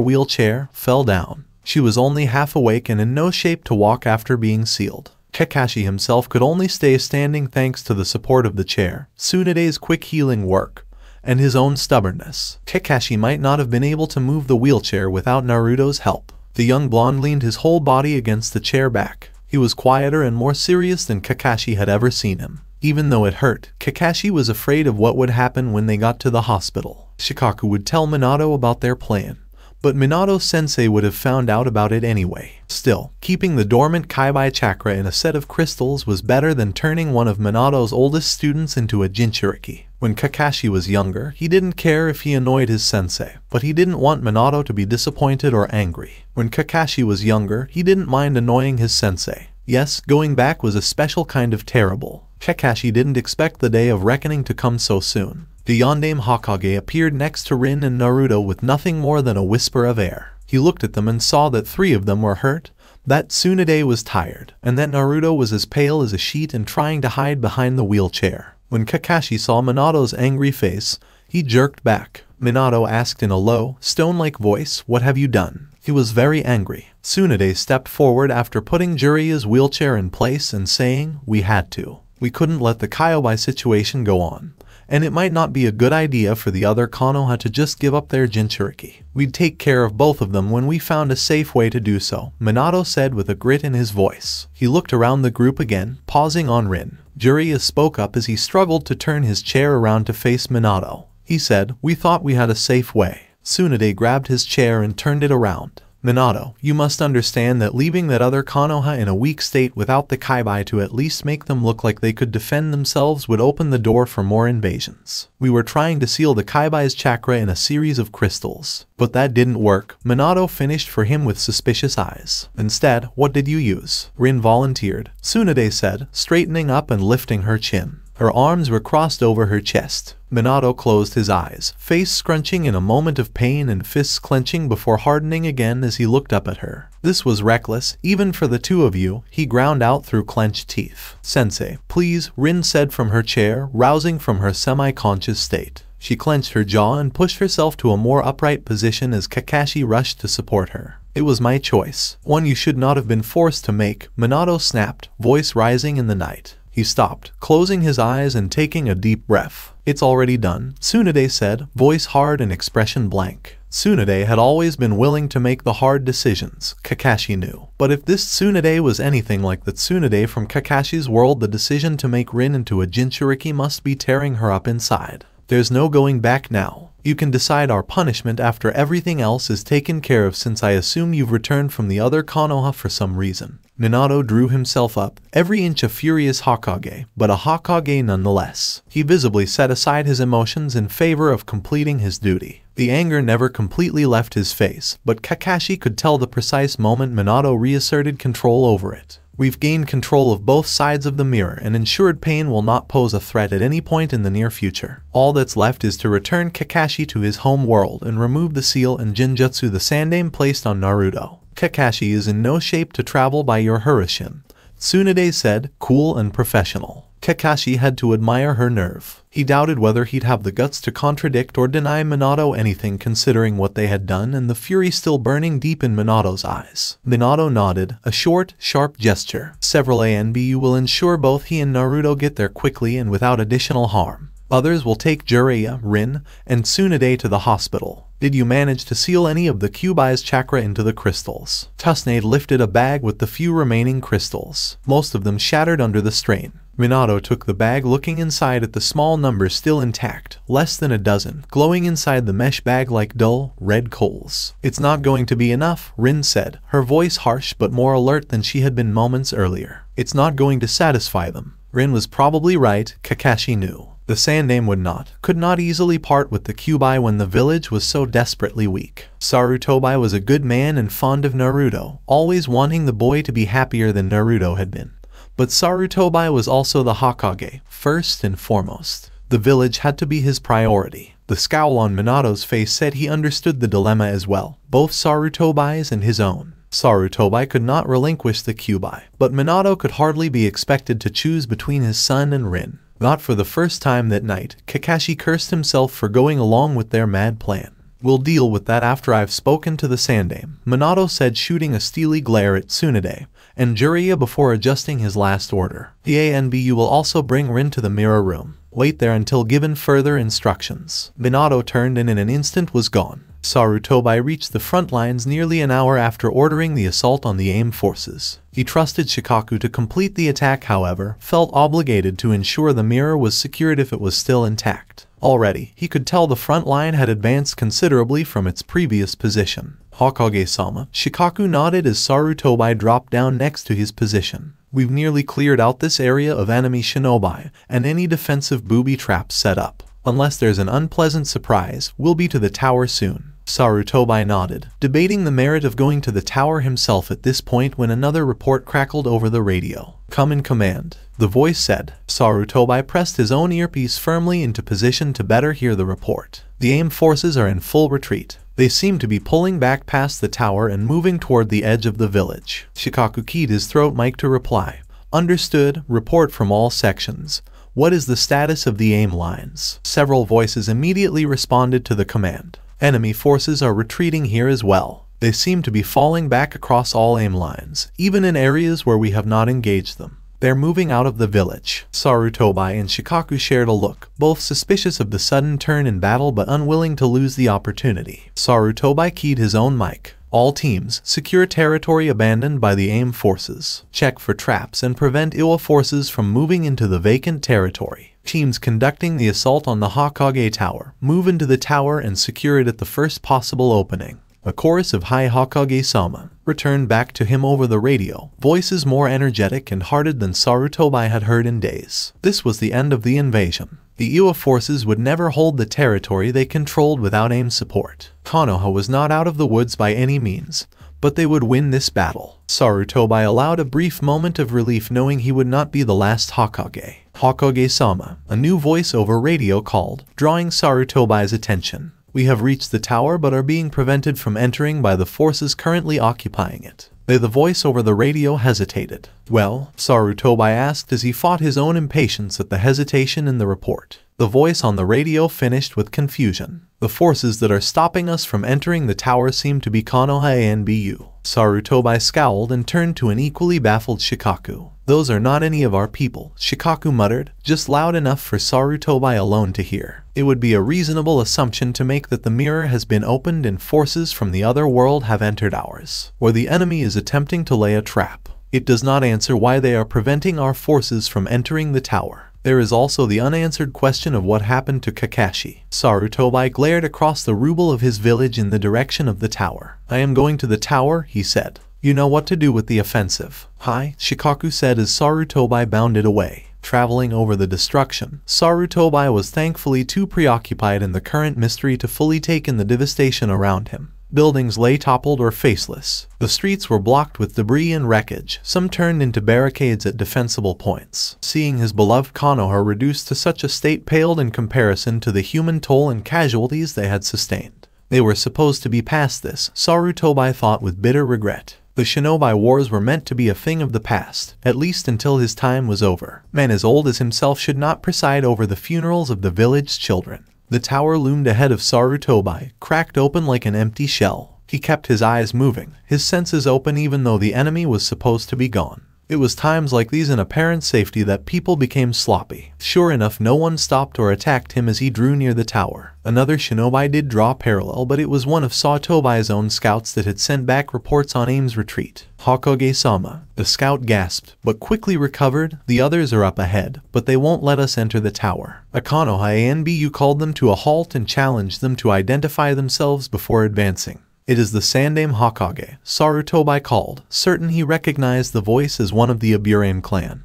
wheelchair, fell down. She was only half awake and in no shape to walk after being sealed. Kakashi himself could only stay standing thanks to the support of the chair, Tsunade's quick healing work, and his own stubbornness. Kakashi might not have been able to move the wheelchair without Naruto's help. The young blonde leaned his whole body against the chair back. He was quieter and more serious than Kakashi had ever seen him. Even though it hurt, Kakashi was afraid of what would happen when they got to the hospital. Shikaku would tell Minato about their plan, but Minato-sensei would have found out about it anyway. Still, keeping the dormant Kaibai chakra in a set of crystals was better than turning one of Minato's oldest students into a Jinchuriki. When Kakashi was younger, he didn't care if he annoyed his sensei, but he didn't want Minato to be disappointed or angry. When Kakashi was younger, he didn't mind annoying his sensei. Yes, going back was a special kind of terrible. Kakashi didn't expect the day of reckoning to come so soon. The Yondaime Hokage appeared next to Rin and Naruto with nothing more than a whisper of air. He looked at them and saw that 3 of them were hurt, that Tsunade was tired, and that Naruto was as pale as a sheet and trying to hide behind the wheelchair. When Kakashi saw Minato's angry face, he jerked back. Minato asked in a low, stone-like voice, "What have you done?" He was very angry. Tsunade stepped forward after putting Jiraiya's wheelchair in place and saying, "We had to. We couldn't let the Kyobai situation go on. And it might not be a good idea for the other Konoha to just give up their Jinchuriki. We'd take care of both of them when we found a safe way to do so," Minato said with a grit in his voice. He looked around the group again, pausing on Rin. Jiraiya spoke up as he struggled to turn his chair around to face Minato. He said, "We thought we had a safe way." Tsunade grabbed his chair and turned it around. "Minato, you must understand that leaving that other Konoha in a weak state without the Kaibai to at least make them look like they could defend themselves would open the door for more invasions. We were trying to seal the Kaibai's chakra in a series of crystals, but that didn't work." Minato finished for him with suspicious eyes. "Instead, what did you use?" Rin volunteered. Tsunade said, straightening up and lifting her chin. Her arms were crossed over her chest. Minato closed his eyes, face scrunching in a moment of pain and fists clenching before hardening again as he looked up at her. "This was reckless, even for the 2 of you," he ground out through clenched teeth. "Sensei, please," Rin said from her chair, rousing from her semi-conscious state. She clenched her jaw and pushed herself to a more upright position as Kakashi rushed to support her. "It was my choice, one you should not have been forced to make," Minato snapped, voice rising in the night. He stopped, closing his eyes and taking a deep breath. "It's already done," Tsunade said, voice hard and expression blank. Tsunade had always been willing to make the hard decisions, Kakashi knew. But if this Tsunade was anything like the Tsunade from Kakashi's world, the decision to make Rin into a Jinchuriki must be tearing her up inside. "There's no going back now. You can decide our punishment after everything else is taken care of, since I assume you've returned from the other Konoha for some reason." Minato drew himself up, every inch a furious Hokage, but a Hokage nonetheless. He visibly set aside his emotions in favor of completing his duty. The anger never completely left his face, but Kakashi could tell the precise moment Minato reasserted control over it. "We've gained control of both sides of the mirror and ensured pain will not pose a threat at any point in the near future. All that's left is to return Kakashi to his home world and remove the seal and Jinjutsu the Sandaime placed on Naruto. Kakashi is in no shape to travel by your Hurricane," Tsunade said, cool and professional. Kakashi had to admire her nerve. He doubted whether he'd have the guts to contradict or deny Minato anything, considering what they had done and the fury still burning deep in Minato's eyes. Minato nodded, a short, sharp gesture. "Several ANBU will ensure both he and Naruto get there quickly and without additional harm. Others will take Jiraiya, Rin, and Tsunade to the hospital. Did you manage to seal any of the Kyubai's chakra into the crystals?" Tsunade lifted a bag with the few remaining crystals. Most of them shattered under the strain. Minato took the bag, looking inside at the small number still intact, less than a dozen, glowing inside the mesh bag like dull, red coals. "It's not going to be enough," Rin said, her voice harsh but more alert than she had been moments earlier. "It's not going to satisfy them." Rin was probably right, Kakashi knew. The Sandaime could not easily part with the Kyuubi when the village was so desperately weak. Sarutobi was a good man and fond of Naruto, always wanting the boy to be happier than Naruto had been. But Sarutobi was also the Hokage, first and foremost. The village had to be his priority. The scowl on Minato's face said he understood the dilemma as well, both Sarutobi's and his own. Sarutobi could not relinquish the Kyuubi, but Minato could hardly be expected to choose between his son and Rin. Not for the first time that night, Kakashi cursed himself for going along with their mad plan. "We'll deal with that after I've spoken to the Sandaime," Minato said, shooting a steely glare at Tsunade and Jiraiya before adjusting his last order. "The ANBU will also bring Rin to the mirror room. Wait there until given further instructions." Minato turned and in an instant was gone. Sarutobi reached the front lines nearly an hour after ordering the assault on the AIM forces. He trusted Shikaku to complete the attack, however, felt obligated to ensure the mirror was secured if it was still intact. Already, he could tell the front line had advanced considerably from its previous position. "Hokage-sama," Shikaku nodded as Sarutobi dropped down next to his position. "We've nearly cleared out this area of enemy shinobi, and any defensive booby traps set up. Unless there's an unpleasant surprise, we'll be to the tower soon." Sarutobi nodded, debating the merit of going to the tower himself at this point when another report crackled over the radio. "Come in command," the voice said. Sarutobi pressed his own earpiece firmly into position to better hear the report. "The AIM forces are in full retreat. They seem to be pulling back past the tower and moving toward the edge of the village." Shikaku keyed his throat mic to reply. "Understood. Report from all sections. What is the status of the AIM lines?" Several voices immediately responded to the command. "Enemy forces are retreating here as well. They seem to be falling back across all AIM lines, even in areas where we have not engaged them. They're moving out of the village." Sarutobi and Shikaku shared a look, both suspicious of the sudden turn in battle but unwilling to lose the opportunity. Sarutobi keyed his own mic. "All teams, secure territory abandoned by the AIM forces. Check for traps and prevent Iwa forces from moving into the vacant territory. Teams conducting the assault on the Hokage Tower, move into the tower and secure it at the first possible opening." A chorus of "Hi Hokage-sama" returned back to him over the radio, voices more energetic and hearted than Sarutobi had heard in days. This was the end of the invasion. The Iwa forces would never hold the territory they controlled without AIM support. Konoha was not out of the woods by any means, but they would win this battle. Sarutobi allowed a brief moment of relief knowing he would not be the last Hokage. "Hokage-sama," a new voice over radio called, drawing Sarutobi's attention. "We have reached the tower but are being prevented from entering by the forces currently occupying it." The voice over the radio hesitated. "Well?" Sarutobi asked as he fought his own impatience at the hesitation in the report. The voice on the radio finished with confusion. "The forces that are stopping us from entering the tower seem to be Konoha ANBU." Sarutobi scowled and turned to an equally baffled Shikaku. "Those are not any of our people," Shikaku muttered, just loud enough for Sarutobi alone to hear. "It would be a reasonable assumption to make that the mirror has been opened and forces from the other world have entered ours, or the enemy is attempting to lay a trap. It does not answer why they are preventing our forces from entering the tower. There is also the unanswered question of what happened to Kakashi." Sarutobi glared across the rubble of his village in the direction of the tower. "I am going to the tower," he said. "You know what to do with the offensive." "Hi," Shikaku said as Sarutobi bounded away. Traveling over the destruction, Sarutobi was thankfully too preoccupied in the current mystery to fully take in the devastation around him. Buildings lay toppled or faceless. The streets were blocked with debris and wreckage, some turned into barricades at defensible points. Seeing his beloved Konoha reduced to such a state paled in comparison to the human toll and casualties they had sustained. They were supposed to be past this, Sarutobi thought with bitter regret. The shinobi wars were meant to be a thing of the past, at least until his time was over. Men as old as himself should not preside over the funerals of the village children. The tower loomed ahead of Sarutobi, cracked open like an empty shell. He kept his eyes moving, his senses open even though the enemy was supposed to be gone. It was times like these in apparent safety that people became sloppy. Sure enough, no one stopped or attacked him as he drew near the tower. Another shinobi did draw parallel, but it was one of Satobi's own scouts that had sent back reports on Aim's retreat. Hokage-sama. The scout gasped, but quickly recovered. The others are up ahead, but they won't let us enter the tower. A Konoha ANBU called them to a halt and challenged them to identify themselves before advancing. It is the Sandame Hokage, Sarutobi called, certain he recognized the voice as one of the Aburame clan.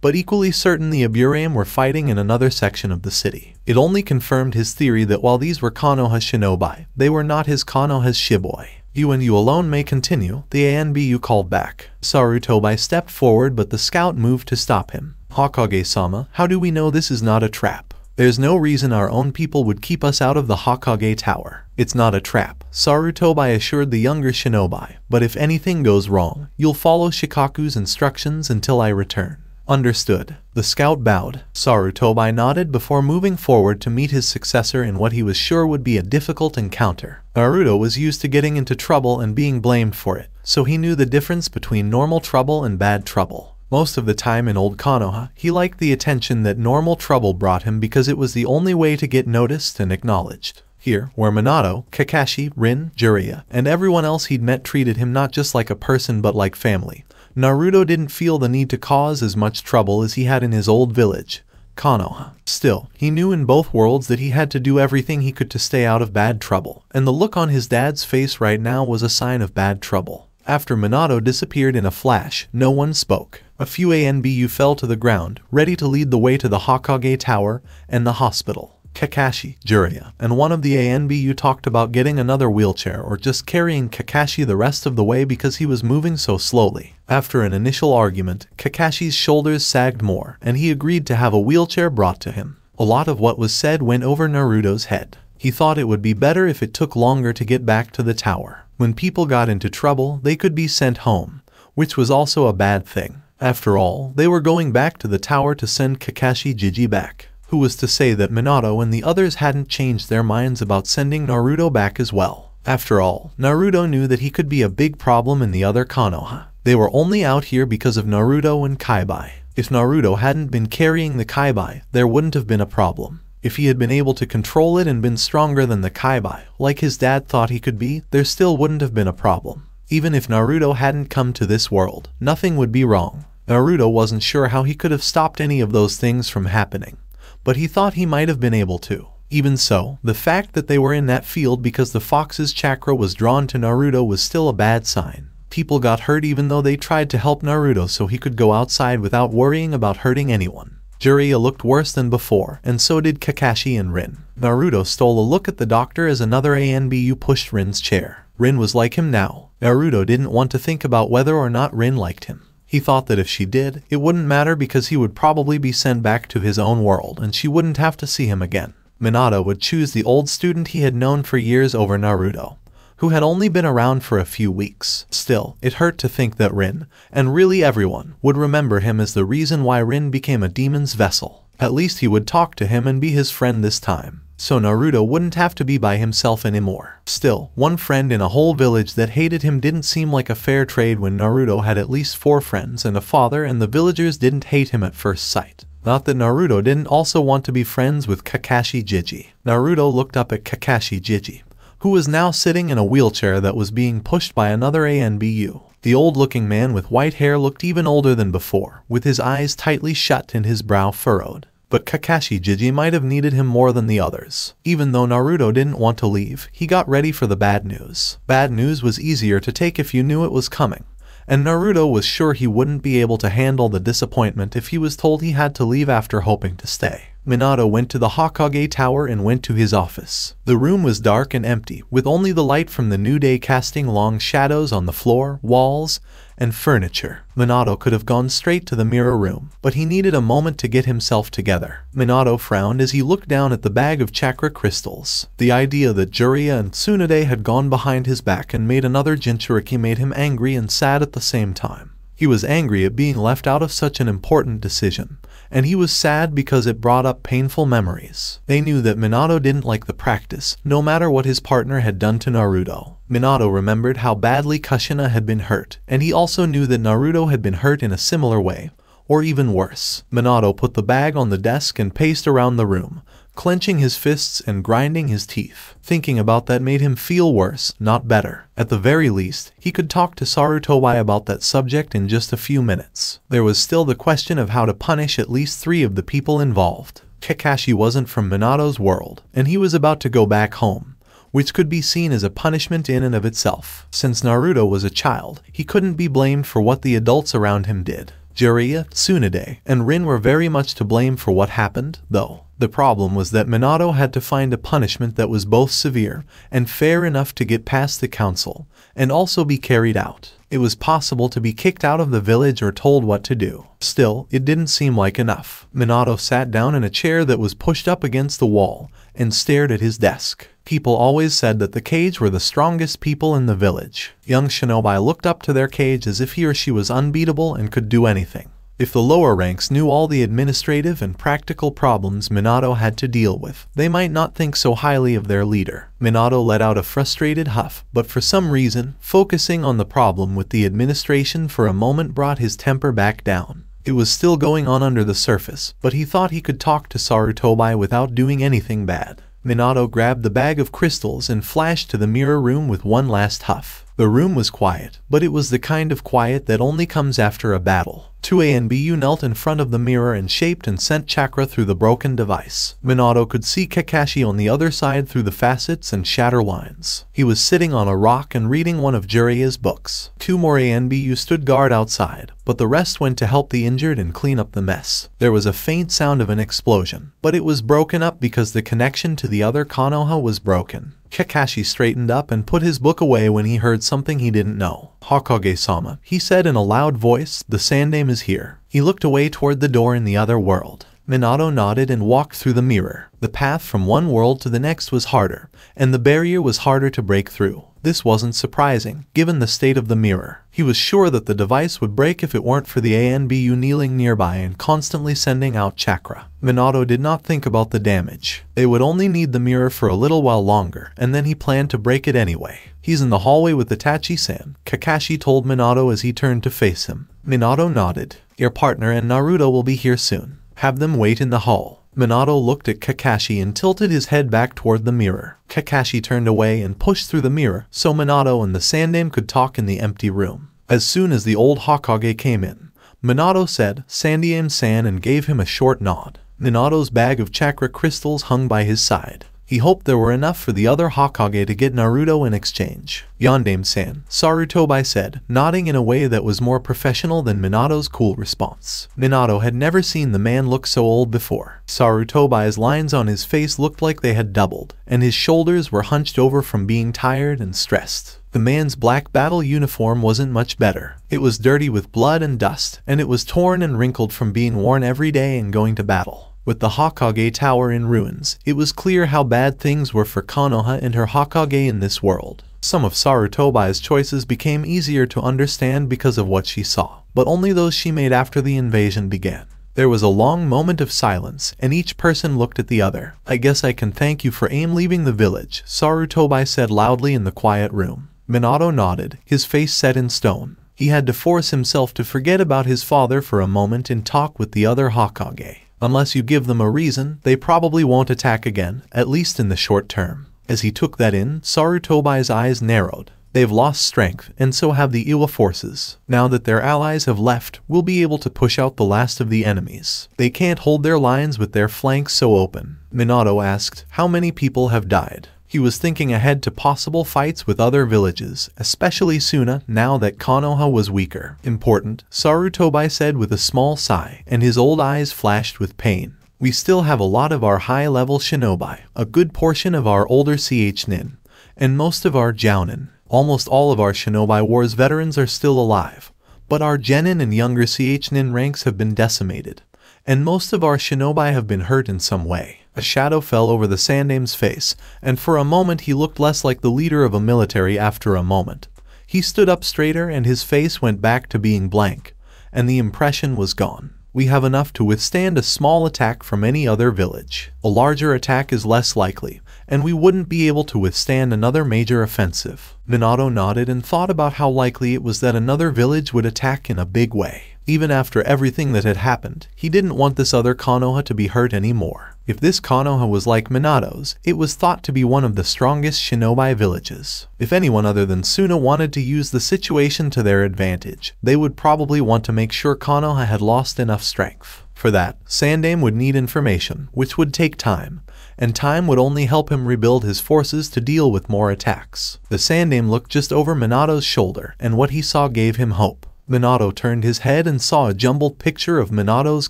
But equally certain the Aburame were fighting in another section of the city. It only confirmed his theory that while these were Konoha shinobi, they were not his Konoha's shiboi. You and you alone may continue, the ANBU called back. Sarutobi stepped forward, but the scout moved to stop him. Hokage-sama, how do we know this is not a trap? There's no reason our own people would keep us out of the Hokage Tower. It's not a trap, Sarutobi assured the younger shinobi, but if anything goes wrong, you'll follow Shikaku's instructions until I return. Understood. The scout bowed. Sarutobi nodded before moving forward to meet his successor in what he was sure would be a difficult encounter. Naruto was used to getting into trouble and being blamed for it, so he knew the difference between normal trouble and bad trouble. Most of the time in Old Konoha, he liked the attention that normal trouble brought him because it was the only way to get noticed and acknowledged. Here, where Minato, Kakashi, Rin, Jiraiya, and everyone else he'd met treated him not just like a person but like family, Naruto didn't feel the need to cause as much trouble as he had in his old village, Konoha. Still, he knew in both worlds that he had to do everything he could to stay out of bad trouble, and the look on his dad's face right now was a sign of bad trouble. After Minato disappeared in a flash, no one spoke. A few ANBU fell to the ground, ready to lead the way to the Hokage Tower and the hospital. Kakashi, Jiraiya, and one of the ANBU talked about getting another wheelchair or just carrying Kakashi the rest of the way because he was moving so slowly. After an initial argument, Kakashi's shoulders sagged more, and he agreed to have a wheelchair brought to him. A lot of what was said went over Naruto's head. He thought it would be better if it took longer to get back to the tower. When people got into trouble, they could be sent home, which was also a bad thing. After all, they were going back to the tower to send Kakashi Jiji back. Who was to say that Minato and the others hadn't changed their minds about sending Naruto back as well? After all, Naruto knew that he could be a big problem in the other Konoha. They were only out here because of Naruto and Kaibai. If Naruto hadn't been carrying the Kaibai, there wouldn't have been a problem. If he had been able to control it and been stronger than the Kaibai, like his dad thought he could be, there still wouldn't have been a problem. Even if Naruto hadn't come to this world, nothing would be wrong. Naruto wasn't sure how he could have stopped any of those things from happening, but he thought he might have been able to. Even so, the fact that they were in that field because the fox's chakra was drawn to Naruto was still a bad sign. People got hurt even though they tried to help Naruto so he could go outside without worrying about hurting anyone. Jiraiya looked worse than before, and so did Kakashi and Rin. Naruto stole a look at the doctor as another ANBU pushed Rin's chair. Rin was like him now. Naruto didn't want to think about whether or not Rin liked him. He thought that if she did, it wouldn't matter because he would probably be sent back to his own world and she wouldn't have to see him again. Minato would choose the old student he had known for years over Naruto, who had only been around for a few weeks. Still, it hurt to think that Rin, and really everyone, would remember him as the reason why Rin became a demon's vessel. At least he would talk to him and be his friend this time, so Naruto wouldn't have to be by himself anymore. Still, one friend in a whole village that hated him didn't seem like a fair trade when Naruto had at least 4 friends and a father and the villagers didn't hate him at first sight. Not that Naruto didn't also want to be friends with Kakashi Jiji. Naruto looked up at Kakashi Jiji, who was now sitting in a wheelchair that was being pushed by another ANBU. The old-looking man with white hair looked even older than before, with his eyes tightly shut and his brow furrowed. But Kakashi Jiji might have needed him more than the others. Even though Naruto didn't want to leave, he got ready for the bad news. Bad news was easier to take if you knew it was coming, and Naruto was sure he wouldn't be able to handle the disappointment if he was told he had to leave after hoping to stay. Minato went to the Hokage Tower and went to his office. The room was dark and empty, with only the light from the new day casting long shadows on the floor, walls, and furniture. Minato could have gone straight to the mirror room, but he needed a moment to get himself together. Minato frowned as he looked down at the bag of chakra crystals. The idea that Jiraiya and Tsunade had gone behind his back and made another Jinchuriki made him angry and sad at the same time. He He was angry at being left out of such an important decision, and he was sad because it brought up painful memories. They knew that Minato didn't like the practice, no matter what his partner had done to Naruto. Minato remembered how badly Kushina had been hurt, and he also knew that Naruto had been hurt in a similar way, or even worse. Minato put the bag on the desk and paced around the room, clenching his fists and grinding his teeth. Thinking about that made him feel worse, not better. At the very least, he could talk to Sarutobi about that subject in just a few minutes. There was still the question of how to punish at least 3 of the people involved. Kakashi wasn't from Minato's world, and he was about to go back home, which could be seen as a punishment in and of itself. Since Naruto was a child, he couldn't be blamed for what the adults around him did. Jiraiya, Tsunade, and Rin were very much to blame for what happened, though. The problem was that Minato had to find a punishment that was both severe and fair enough to get past the council, and also be carried out. It was possible to be kicked out of the village or told what to do. Still, it didn't seem like enough. Minato sat down in a chair that was pushed up against the wall and stared at his desk. People always said that the Kage were the strongest people in the village. Young shinobi looked up to their Kage as if he or she was unbeatable and could do anything. If the lower ranks knew all the administrative and practical problems Minato had to deal with, they might not think so highly of their leader. Minato let out a frustrated huff, but for some reason, focusing on the problem with the administration for a moment brought his temper back down. It was still going on under the surface, but he thought he could talk to Sarutobi without doing anything bad. Minato grabbed the bag of crystals and flashed to the mirror room with one last huff. The room was quiet, but it was the kind of quiet that only comes after a battle. 2A and BU knelt in front of the mirror and shaped and sent chakra through the broken device. Minato could see Kakashi on the other side through the facets and shatter lines. He was sitting on a rock and reading one of Jiraiya's books. 2 more A and BU stood guard outside, but the rest went to help the injured and clean up the mess. There was a faint sound of an explosion, but it was broken up because the connection to the other Konoha was broken. Kakashi straightened up and put his book away when he heard something he didn't know. "Hokage-sama," he said in a loud voice, "the Sandaime is here." He looked away toward the door in the other world. Minato nodded and walked through the mirror. The path from one world to the next was harder, and the barrier was harder to break through. This wasn't surprising, given the state of the mirror. He was sure that the device would break if it weren't for the ANBU kneeling nearby and constantly sending out chakra. Minato did not think about the damage. They would only need the mirror for a little while longer, and then he planned to break it anyway. "He's in the hallway with Itachi-san," Kakashi told Minato as he turned to face him. Minato nodded. "Your partner and Naruto will be here soon. Have them wait in the hall." Minato looked at Kakashi and tilted his head back toward the mirror. Kakashi turned away and pushed through the mirror so Minato and the Sandaime could talk in the empty room. As soon as the old Hokage came in, Minato said, "Sandaime-san," and gave him a short nod. Minato's bag of chakra crystals hung by his side. He hoped there were enough for the other Hokage to get Naruto in exchange. "Yondaime-san," Sarutobi said, nodding in a way that was more professional than Minato's cool response. Minato had never seen the man look so old before. Sarutobi's lines on his face looked like they had doubled, and his shoulders were hunched over from being tired and stressed. The man's black battle uniform wasn't much better. It was dirty with blood and dust, and it was torn and wrinkled from being worn every day and going to battle. With the Hokage Tower in ruins, it was clear how bad things were for Konoha and her Hokage in this world. Some of Sarutobi's choices became easier to understand because of what she saw, but only those she made after the invasion began. There was a long moment of silence, and each person looked at the other. "I guess I can thank you for leaving the village," Sarutobi said loudly in the quiet room. Minato nodded, his face set in stone. He had to force himself to forget about his father for a moment and talk with the other Hokage. Unless you give them a reason, they probably won't attack again, at least in the short term. As he took that in, Sarutobi's eyes narrowed. They've lost strength, and so have the Iwa forces. Now that their allies have left, we'll be able to push out the last of the enemies. They can't hold their lines with their flanks so open. Minato asked, "How many people have died?" He was thinking ahead to possible fights with other villages, especially Suna, now that Konoha was weaker. "Important," Sarutobi said with a small sigh, and his old eyes flashed with pain. "We still have a lot of our high-level shinobi, a good portion of our older ch-nin, and most of our jounin. Almost all of our Shinobi Wars veterans are still alive, but our genin and younger ch-nin ranks have been decimated, and most of our shinobi have been hurt in some way." A shadow fell over the Sandaime's face, and for a moment he looked less like the leader of a military after a moment. He stood up straighter and his face went back to being blank, and the impression was gone. We have enough to withstand a small attack from any other village. A larger attack is less likely, and we wouldn't be able to withstand another major offensive. Minato nodded and thought about how likely it was that another village would attack in a big way. Even after everything that had happened, he didn't want this other Konoha to be hurt anymore. If this Konoha was like Minato's, it was thought to be one of the strongest shinobi villages. If anyone other than Suna wanted to use the situation to their advantage, they would probably want to make sure Konoha had lost enough strength. For that, Sandaime would need information, which would take time, and time would only help him rebuild his forces to deal with more attacks. The Sandaime looked just over Minato's shoulder, and what he saw gave him hope. Minato turned his head and saw a jumbled picture of Minato's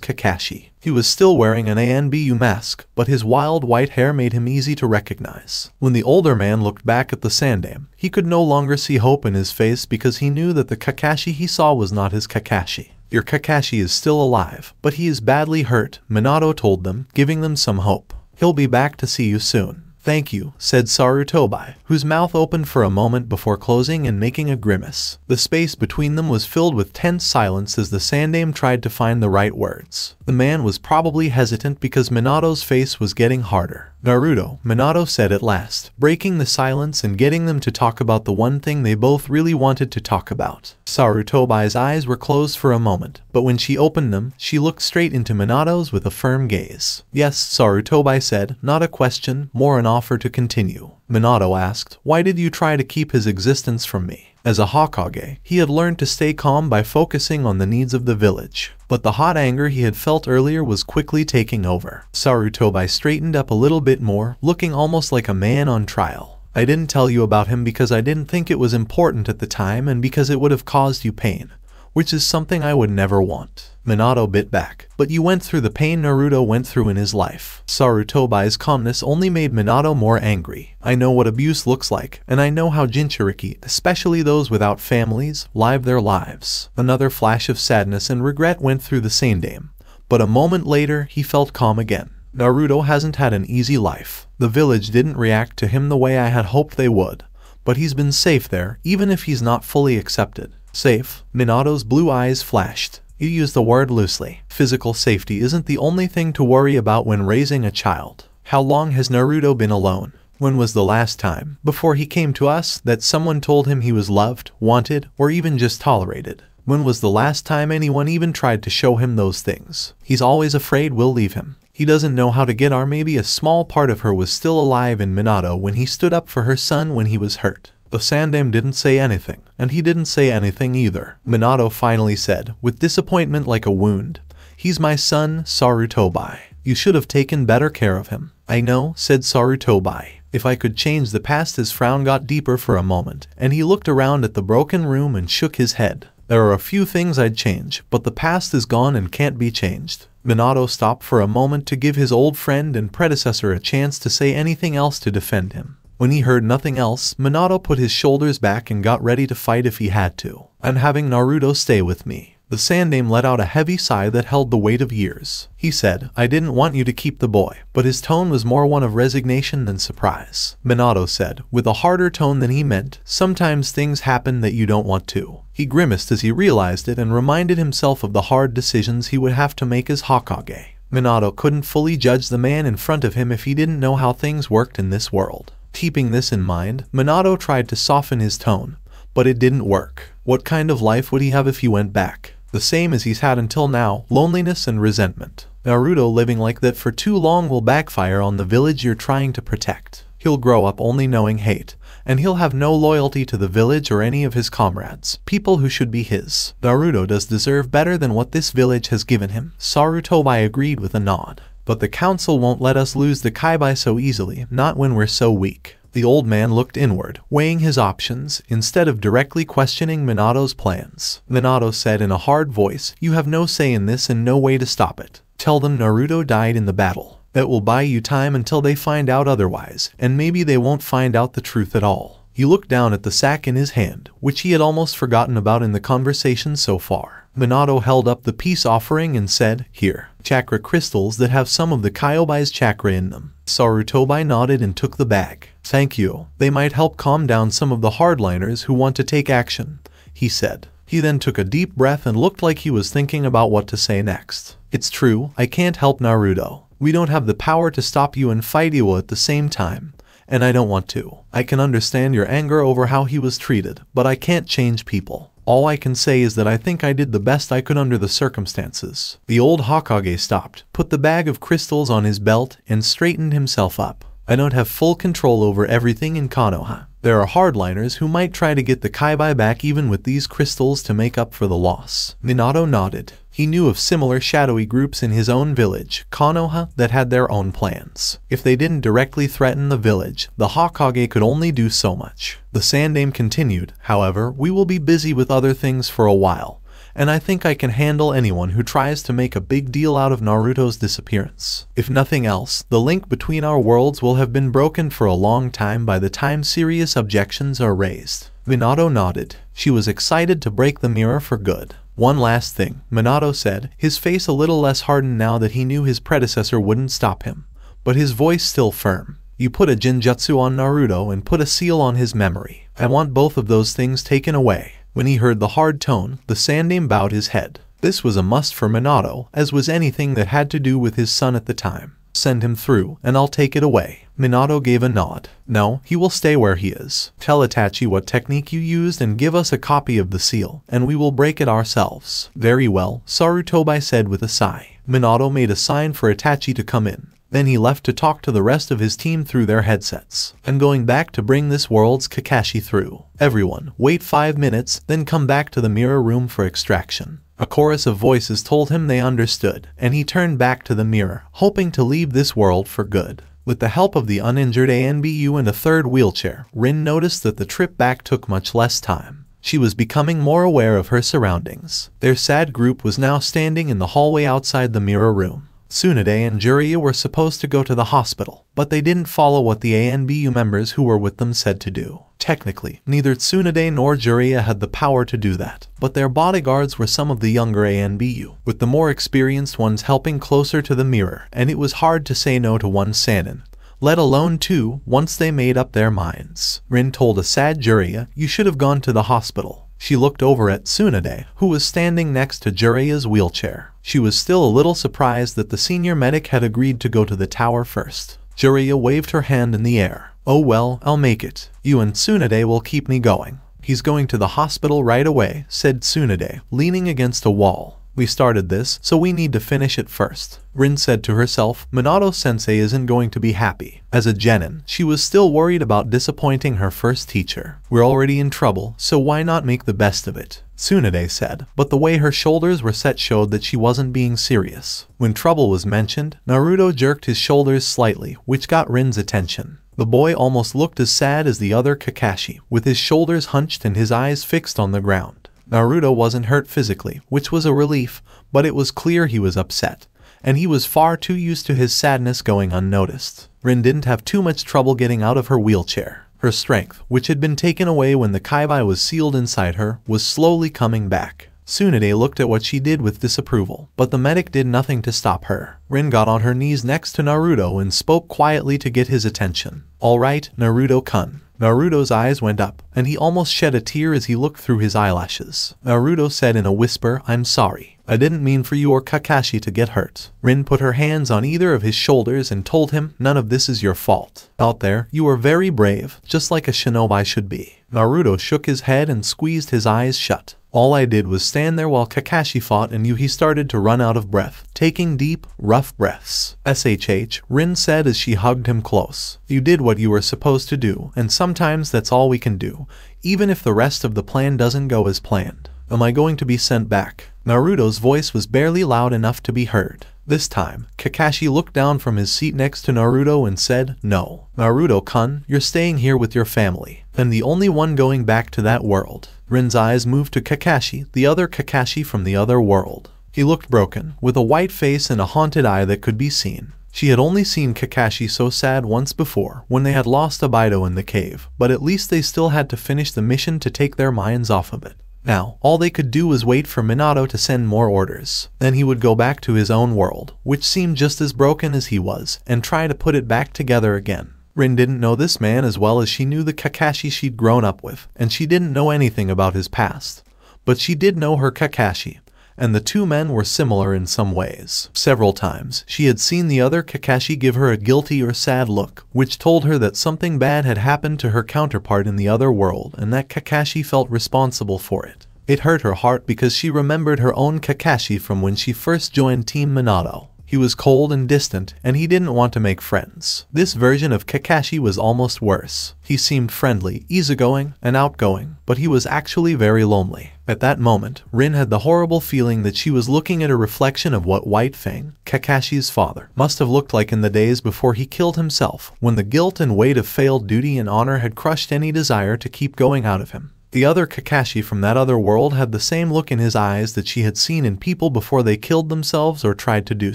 Kakashi. He was still wearing an Anbu mask, but his wild white hair made him easy to recognize. When the older man looked back at the Sandaime, he could no longer see hope in his face because he knew that the Kakashi he saw was not his Kakashi. Your Kakashi is still alive, but he is badly hurt, Minato told them, giving them some hope. He'll be back to see you soon. Thank you, said Sarutobi, whose mouth opened for a moment before closing and making a grimace. The space between them was filled with tense silence as the Sandaime tried to find the right words. The man was probably hesitant because Minato's face was getting harder. Naruto, Minato said at last, breaking the silence and getting them to talk about the one thing they both really wanted to talk about. Sarutobi's eyes were closed for a moment, but when she opened them, she looked straight into Minato's with a firm gaze. Yes, Sarutobi said, not a question, more an offer to continue. Minato asked, why did you try to keep his existence from me? As a Hokage, he had learned to stay calm by focusing on the needs of the village. But the hot anger he had felt earlier was quickly taking over. Sarutobi straightened up a little bit more, looking almost like a man on trial. I didn't tell you about him because I didn't think it was important at the time and because it would have caused you pain, which is something I would never want. Minato bit back. But you went through the pain Naruto went through in his life. Sarutobi's calmness only made Minato more angry. I know what abuse looks like, and I know how Jinchuriki, especially those without families, live their lives. Another flash of sadness and regret went through the Sandaime, but a moment later he felt calm again. Naruto hasn't had an easy life. The village didn't react to him the way I had hoped they would, but he's been safe there, even if he's not fully accepted. Safe? Minato's blue eyes flashed. You use the word loosely. Physical safety isn't the only thing to worry about when raising a child. How long has Naruto been alone? When was the last time, before he came to us, that someone told him he was loved, wanted, or even just tolerated? When was the last time anyone even tried to show him those things? He's always afraid we'll leave him. He doesn't know how to get our maybe a small part of her was still alive in Minato when he stood up for her son when he was hurt. The Sandaime didn't say anything, and he didn't say anything either. Minato finally said, with disappointment like a wound, he's my son, Sarutobi. You should have taken better care of him. I know, said Sarutobi. If I could change the past. His frown got deeper for a moment, and he looked around at the broken room and shook his head. There are a few things I'd change, but the past is gone and can't be changed. Minato stopped for a moment to give his old friend and predecessor a chance to say anything else to defend him. When he heard nothing else, Minato put his shoulders back and got ready to fight if he had to. I'm having Naruto stay with me. The Sandaime let out a heavy sigh that held the weight of years. He said, I didn't want you to keep the boy, but his tone was more one of resignation than surprise. Minato said, with a harder tone than he meant, sometimes things happen that you don't want to. He grimaced as he realized it and reminded himself of the hard decisions he would have to make as Hokage. Minato couldn't fully judge the man in front of him if he didn't know how things worked in this world. Keeping this in mind, Minato tried to soften his tone, but it didn't work. What kind of life would he have if he went back? The same as he's had until now, loneliness and resentment. Naruto living like that for too long will backfire on the village you're trying to protect. He'll grow up only knowing hate, and he'll have no loyalty to the village or any of his comrades, people who should be his. Naruto does deserve better than what this village has given him. Sarutobi agreed with a nod. But the council won't let us lose the Kaibai so easily, not when we're so weak. The old man looked inward, weighing his options, instead of directly questioning Minato's plans. Minato said in a hard voice, you have no say in this and no way to stop it. Tell them Naruto died in the battle. That will buy you time until they find out otherwise, and maybe they won't find out the truth at all. He looked down at the sack in his hand, which he had almost forgotten about in the conversation so far. Minato held up the peace offering and said, "Here, chakra crystals that have some of the Kyobai's chakra in them." Sarutobi nodded and took the bag. "Thank you. They might help calm down some of the hardliners who want to take action," he said. He then took a deep breath and looked like he was thinking about what to say next. "It's true, I can't help Naruto. We don't have the power to stop you and fight you at the same time. And I don't want to. I can understand your anger over how he was treated, but I can't change people. All I can say is that I think I did the best I could under the circumstances." The old Hokage stopped, put the bag of crystals on his belt, and straightened himself up. "I don't have full control over everything in Konoha. There are hardliners who might try to get the Kybai back even with these crystals to make up for the loss." Minato nodded. He knew of similar shadowy groups in his own village, Konoha, that had their own plans. If they didn't directly threaten the village, the Hokage could only do so much. The Sandaime continued, "However, we will be busy with other things for a while, and I think I can handle anyone who tries to make a big deal out of Naruto's disappearance. If nothing else, the link between our worlds will have been broken for a long time by the time serious objections are raised." Minato nodded. She was excited to break the mirror for good. "One last thing," Minato said, his face a little less hardened now that he knew his predecessor wouldn't stop him, but his voice still firm. "You put a Jinjutsu on Naruto and put a seal on his memory. I want both of those things taken away." When he heard the hard tone, the Sandaime bowed his head. This was a must for Minato, as was anything that had to do with his son at the time. "Send him through, and I'll take it away." Minato gave a nod. "No, he will stay where he is. Tell Itachi what technique you used and give us a copy of the seal, and we will break it ourselves." "Very well," Sarutobi said with a sigh. Minato made a sign for Itachi to come in. Then he left to talk to the rest of his team through their headsets. "I'm going back to bring this world's Kakashi through. Everyone, wait 5 minutes, then come back to the mirror room for extraction." A chorus of voices told him they understood, and he turned back to the mirror, hoping to leave this world for good. With the help of the uninjured ANBU and a third wheelchair, Rin noticed that the trip back took much less time. She was becoming more aware of her surroundings. Their sad group was now standing in the hallway outside the mirror room. Tsunade and Jiraiya were supposed to go to the hospital, but they didn't follow what the ANBU members who were with them said to do. Technically, neither Tsunade nor Jiraiya had the power to do that, but their bodyguards were some of the younger ANBU, with the more experienced ones helping closer to the mirror, and it was hard to say no to one Sannin, let alone two, once they made up their minds. Rin told a sad Jiraiya, "You should have gone to the hospital." She looked over at Tsunade, who was standing next to Jiraiya's wheelchair. She was still a little surprised that the senior medic had agreed to go to the tower first. Jiraiya waved her hand in the air. "Oh well, I'll make it. You and Tsunade will keep me going." "He's going to the hospital right away," said Tsunade, leaning against a wall. "We started this, so we need to finish it first." Rin said to herself, "Minato-sensei isn't going to be happy." As a genin, she was still worried about disappointing her first teacher. "We're already in trouble, so why not make the best of it?" Tsunade said, but the way her shoulders were set showed that she wasn't being serious. When trouble was mentioned, Naruto jerked his shoulders slightly, which got Rin's attention. The boy almost looked as sad as the other Kakashi, with his shoulders hunched and his eyes fixed on the ground. Naruto wasn't hurt physically, which was a relief, but it was clear he was upset, and he was far too used to his sadness going unnoticed. Rin didn't have too much trouble getting out of her wheelchair. Her strength, which had been taken away when the Kybai was sealed inside her, was slowly coming back. Tsunade looked at what she did with disapproval, but the medic did nothing to stop her. Rin got on her knees next to Naruto and spoke quietly to get his attention. "All right, Naruto-kun." Naruto's eyes went up, and he almost shed a tear as he looked through his eyelashes. Naruto said in a whisper, "I'm sorry. I didn't mean for you or Kakashi to get hurt." Rin put her hands on either of his shoulders and told him, "None of this is your fault. Out there, you were very brave, just like a shinobi should be." Naruto shook his head and squeezed his eyes shut. "All I did was stand there while Kakashi fought and he started to run out of breath, taking deep, rough breaths." "SHH, Rin said as she hugged him close. "You did what you were supposed to do, and sometimes that's all we can do, even if the rest of the plan doesn't go as planned." "Am I going to be sent back?" Naruto's voice was barely loud enough to be heard. This time, Kakashi looked down from his seat next to Naruto and said, "No. Naruto-kun, you're staying here with your family. I'm the only one going back to that world." Rin's eyes moved to Kakashi, the other Kakashi from the other world. He looked broken, with a white face and a haunted eye that could be seen. She had only seen Kakashi so sad once before, when they had lost Abido in the cave, but at least they still had to finish the mission to take their minds off of it. Now, all they could do was wait for Minato to send more orders. Then he would go back to his own world, which seemed just as broken as he was, and try to put it back together again. Rin didn't know this man as well as she knew the Kakashi she'd grown up with, and she didn't know anything about his past. But she did know her Kakashi, and the two men were similar in some ways. Several times, she had seen the other Kakashi give her a guilty or sad look, which told her that something bad had happened to her counterpart in the other world and that Kakashi felt responsible for it. It hurt her heart because she remembered her own Kakashi from when she first joined Team Minato. He was cold and distant, and he didn't want to make friends. This version of Kakashi was almost worse. He seemed friendly, easygoing, and outgoing, but he was actually very lonely. At that moment, Rin had the horrible feeling that she was looking at a reflection of what White Fang, Kakashi's father, must have looked like in the days before he killed himself, when the guilt and weight of failed duty and honor had crushed any desire to keep going out of him. The other Kakashi from that other world had the same look in his eyes that she had seen in people before they killed themselves or tried to do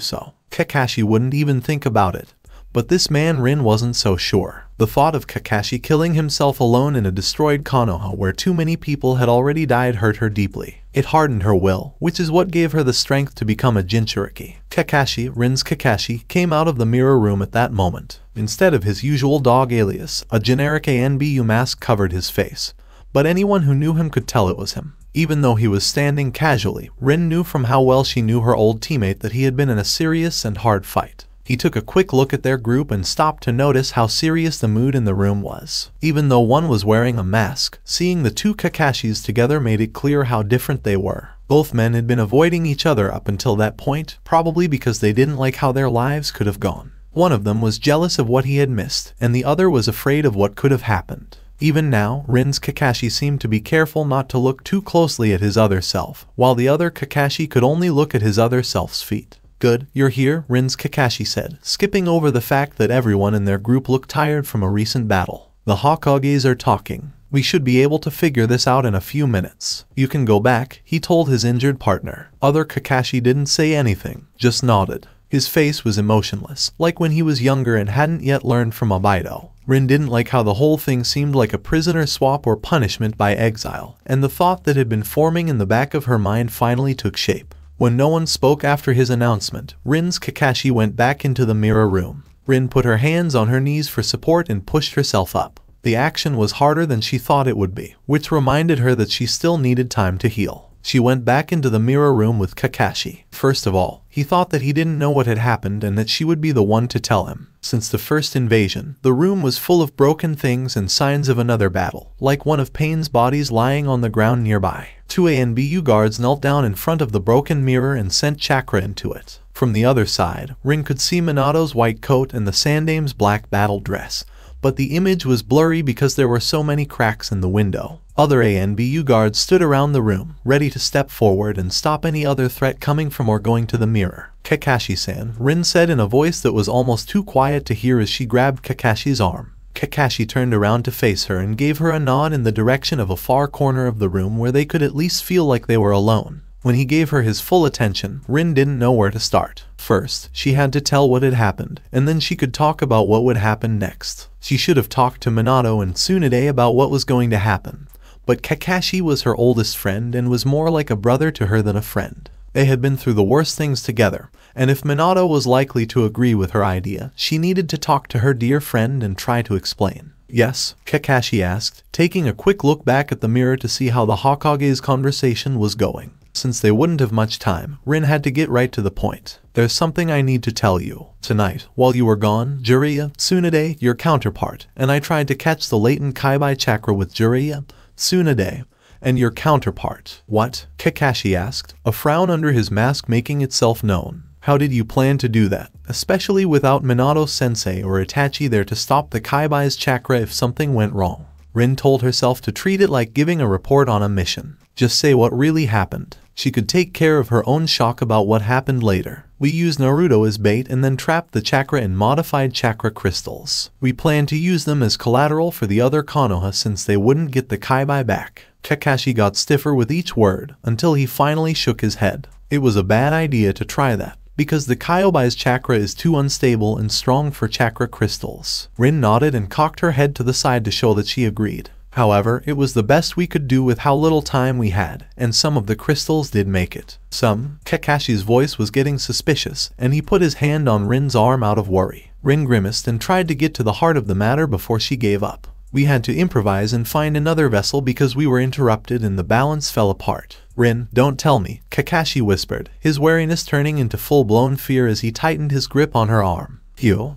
so. Kakashi wouldn't even think about it. But this man Rin wasn't so sure. The thought of Kakashi killing himself alone in a destroyed Konoha where too many people had already died hurt her deeply. It hardened her will, which is what gave her the strength to become a Jinchuriki. Kakashi, Rin's Kakashi, came out of the mirror room at that moment. Instead of his usual dog alias, a generic ANBU mask covered his face. But anyone who knew him could tell it was him. Even though he was standing casually, Rin knew from how well she knew her old teammate that he had been in a serious and hard fight. He took a quick look at their group and stopped to notice how serious the mood in the room was. Even though one was wearing a mask, seeing the two Kakashis together made it clear how different they were. Both men had been avoiding each other up until that point, probably because they didn't like how their lives could have gone. One of them was jealous of what he had missed, and the other was afraid of what could have happened. Even now, Rin's Kakashi seemed to be careful not to look too closely at his other self, while the other Kakashi could only look at his other self's feet. "Good, you're here," Rin's Kakashi said, skipping over the fact that everyone in their group looked tired from a recent battle. "The Hokages are talking. We should be able to figure this out in a few minutes. You can go back," he told his injured partner. Other Kakashi didn't say anything, just nodded. His face was emotionless, like when he was younger and hadn't yet learned from Obaido. Rin didn't like how the whole thing seemed like a prisoner swap or punishment by exile, and the thought that had been forming in the back of her mind finally took shape. When no one spoke after his announcement, Rin's Kakashi went back into the mirror room. Rin put her hands on her knees for support and pushed herself up. The action was harder than she thought it would be, which reminded her that she still needed time to heal. She went back into the mirror room with Kakashi. First of all, he thought that he didn't know what had happened and that she would be the one to tell him. Since the first invasion, the room was full of broken things and signs of another battle, like one of Pain's bodies lying on the ground nearby. Two ANBU guards knelt down in front of the broken mirror and sent chakra into it. From the other side, Rin could see Minato's white coat and the Sandame's black battle dress, but the image was blurry because there were so many cracks in the window. Other ANBU guards stood around the room, ready to step forward and stop any other threat coming from or going to the mirror. "Kakashi-san," Rin said in a voice that was almost too quiet to hear as she grabbed Kakashi's arm. Kakashi turned around to face her and gave her a nod in the direction of a far corner of the room where they could at least feel like they were alone. When he gave her his full attention, Rin didn't know where to start. First, she had to tell what had happened, and then she could talk about what would happen next. She should have talked to Minato and Tsunade about what was going to happen. But Kakashi was her oldest friend and was more like a brother to her than a friend. They had been through the worst things together, and if Minato was likely to agree with her idea, she needed to talk to her dear friend and try to explain. "Yes?" Kakashi asked, taking a quick look back at the mirror to see how the Hokage's conversation was going. Since they wouldn't have much time, Rin had to get right to the point. "There's something I need to tell you. Tonight, while you were gone, Jiraiya, Tsunade, your counterpart, and I tried to catch the latent Kaibai chakra with Jiraiya, Tsunade, and your counterpart." "What?" Kakashi asked, a frown under his mask making itself known. "How did you plan to do that, especially without Minato-sensei or Itachi there to stop the Kaibai's chakra if something went wrong?" Rin told herself to treat it like giving a report on a mission. Just say what really happened. She could take care of her own shock about what happened later. "We used Naruto as bait and then trapped the chakra in modified chakra crystals. We plan to use them as collateral for the other Konoha since they wouldn't get the Kaibai back." Kakashi got stiffer with each word, until he finally shook his head. It was a bad idea to try that, because the Kyobai's chakra is too unstable and strong for chakra crystals. Rin nodded and cocked her head to the side to show that she agreed. However, it was the best we could do with how little time we had, and some of the crystals did make it. Kakashi's voice was getting suspicious, and he put his hand on Rin's arm out of worry. Rin grimaced and tried to get to the heart of the matter before she gave up. We had to improvise and find another vessel because we were interrupted and the balance fell apart. Rin, don't tell me, Kakashi whispered, his wariness turning into full-blown fear as he tightened his grip on her arm.